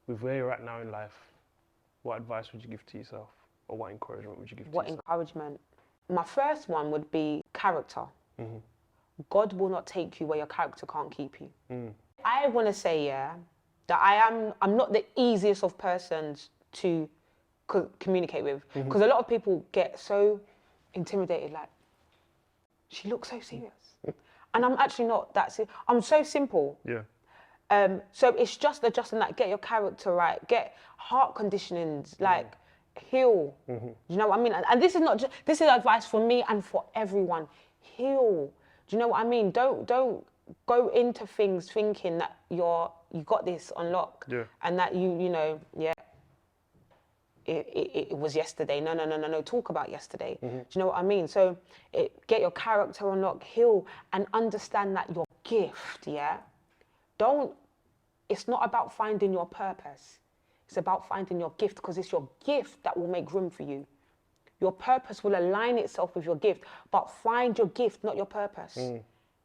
S1: With where you're at now in life, what advice would you give to yourself? Or what encouragement would you give to yourself?
S2: What encouragement? My first one would be character. God will not take you where your character can't keep you. I want to say, that I'm not the easiest of persons to communicate with, because a lot of people get so intimidated, like, she looks so serious. And I'm actually not that serious. I'm so simple.
S1: Yeah.
S2: So it's just adjusting that, get your character right, get heart conditionings, like, heal. You know what I mean? And this is not just, this is advice for me and for everyone. Heal. Do you know what I mean? Don't go into things thinking that you got this on lock, and that it was yesterday. No. Talk about yesterday. Do you know what I mean? So get your character on lock, heal, and understand that your gift. It's not about finding your purpose. It's about finding your gift, because it's your gift that will make room for you. Your purpose will align itself with your gift, but find your gift, not your purpose.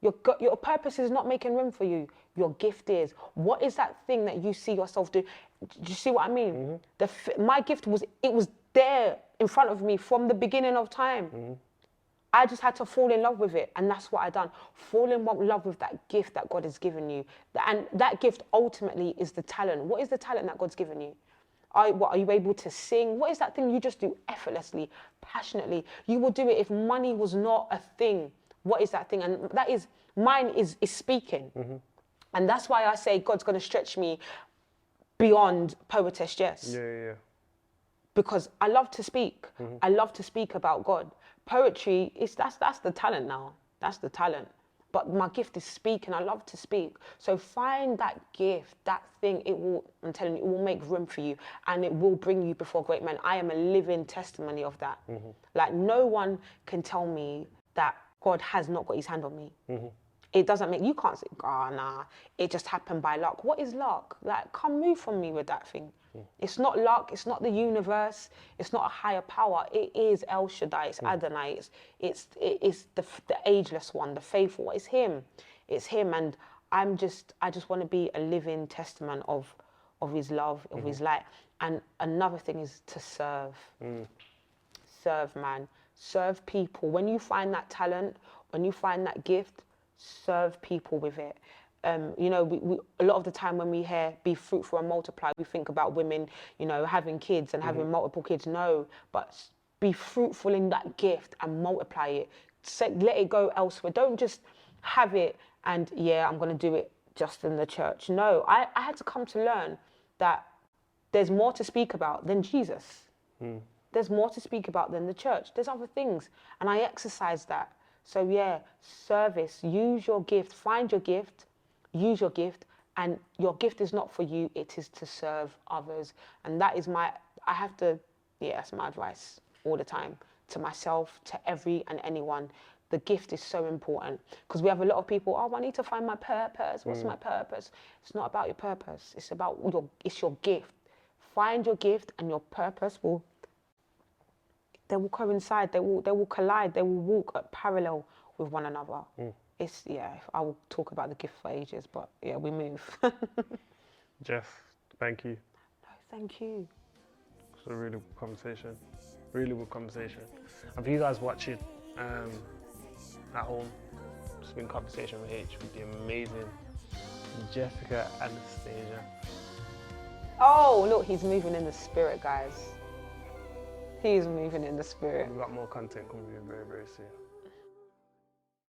S2: Your purpose is not making room for you. Your gift is. What is that thing that you see yourself do? Do you see what I mean? My gift was there in front of me from the beginning of time. I just had to fall in love with it, and that's what I done. Fall in love with that gift that God has given you, and that gift ultimately is the talent. What is the talent that God's given you? Are you able to sing? What is that thing you just do effortlessly, passionately? You will do it if money was not a thing. What is that thing? And that is, mine is speaking. And that's why I say God's going to stretch me beyond Poetess Jess.
S1: Yeah.
S2: Because I love to speak. I love to speak about God. Poetry, that's the talent now. That's the talent. But my gift is speaking. I love to speak. So find that gift, that thing. I'm telling you, it will make room for you, and it will bring you before great men. I am a living testimony of that. Like, no one can tell me that God has not got his hand on me. It doesn't make, you can't say, nah, it just happened by luck. What is luck? Like, come move from me with that thing. It's not luck, it's not the universe, it's not a higher power. It is El Shaddai, it's Adonai, it's the ageless one, the faithful one. It's him, and I just want to be a living testament of his love, of his light. And another thing is to serve. Serve, man. Serve people. When you find that talent, when you find that gift, serve people with it. We a lot of the time when we hear be fruitful and multiply, we think about women, having kids and having multiple kids. No, but be fruitful in that gift and multiply it. Let it go elsewhere. Don't just have it and, I'm going to do it just in the church. No, I had to come to learn that there's more to speak about than Jesus. There's more to speak about than the church. There's other things. And I exercise that. So service, use your gift, find your gift, use your gift, and your gift is not for you, it is to serve others. And that is that's my advice all the time, to myself, to every and anyone. The gift is so important, because we have a lot of people, I need to find my purpose. What's my purpose? It's not about your purpose. It's about your gift. Find your gift, and your purpose will coincide, they will collide, they will walk parallel with one another. I will talk about the gift for ages, but we move.
S1: Jess, thank you.
S2: No, thank you.
S1: It's a really good conversation. Really good conversation. And for you guys watching, at home. Just been conversation with Haych with the amazing Jessica Anastasia.
S2: Oh, look, he's moving in the spirit, guys. He's moving in the spirit.
S1: We've got more content coming very, very soon.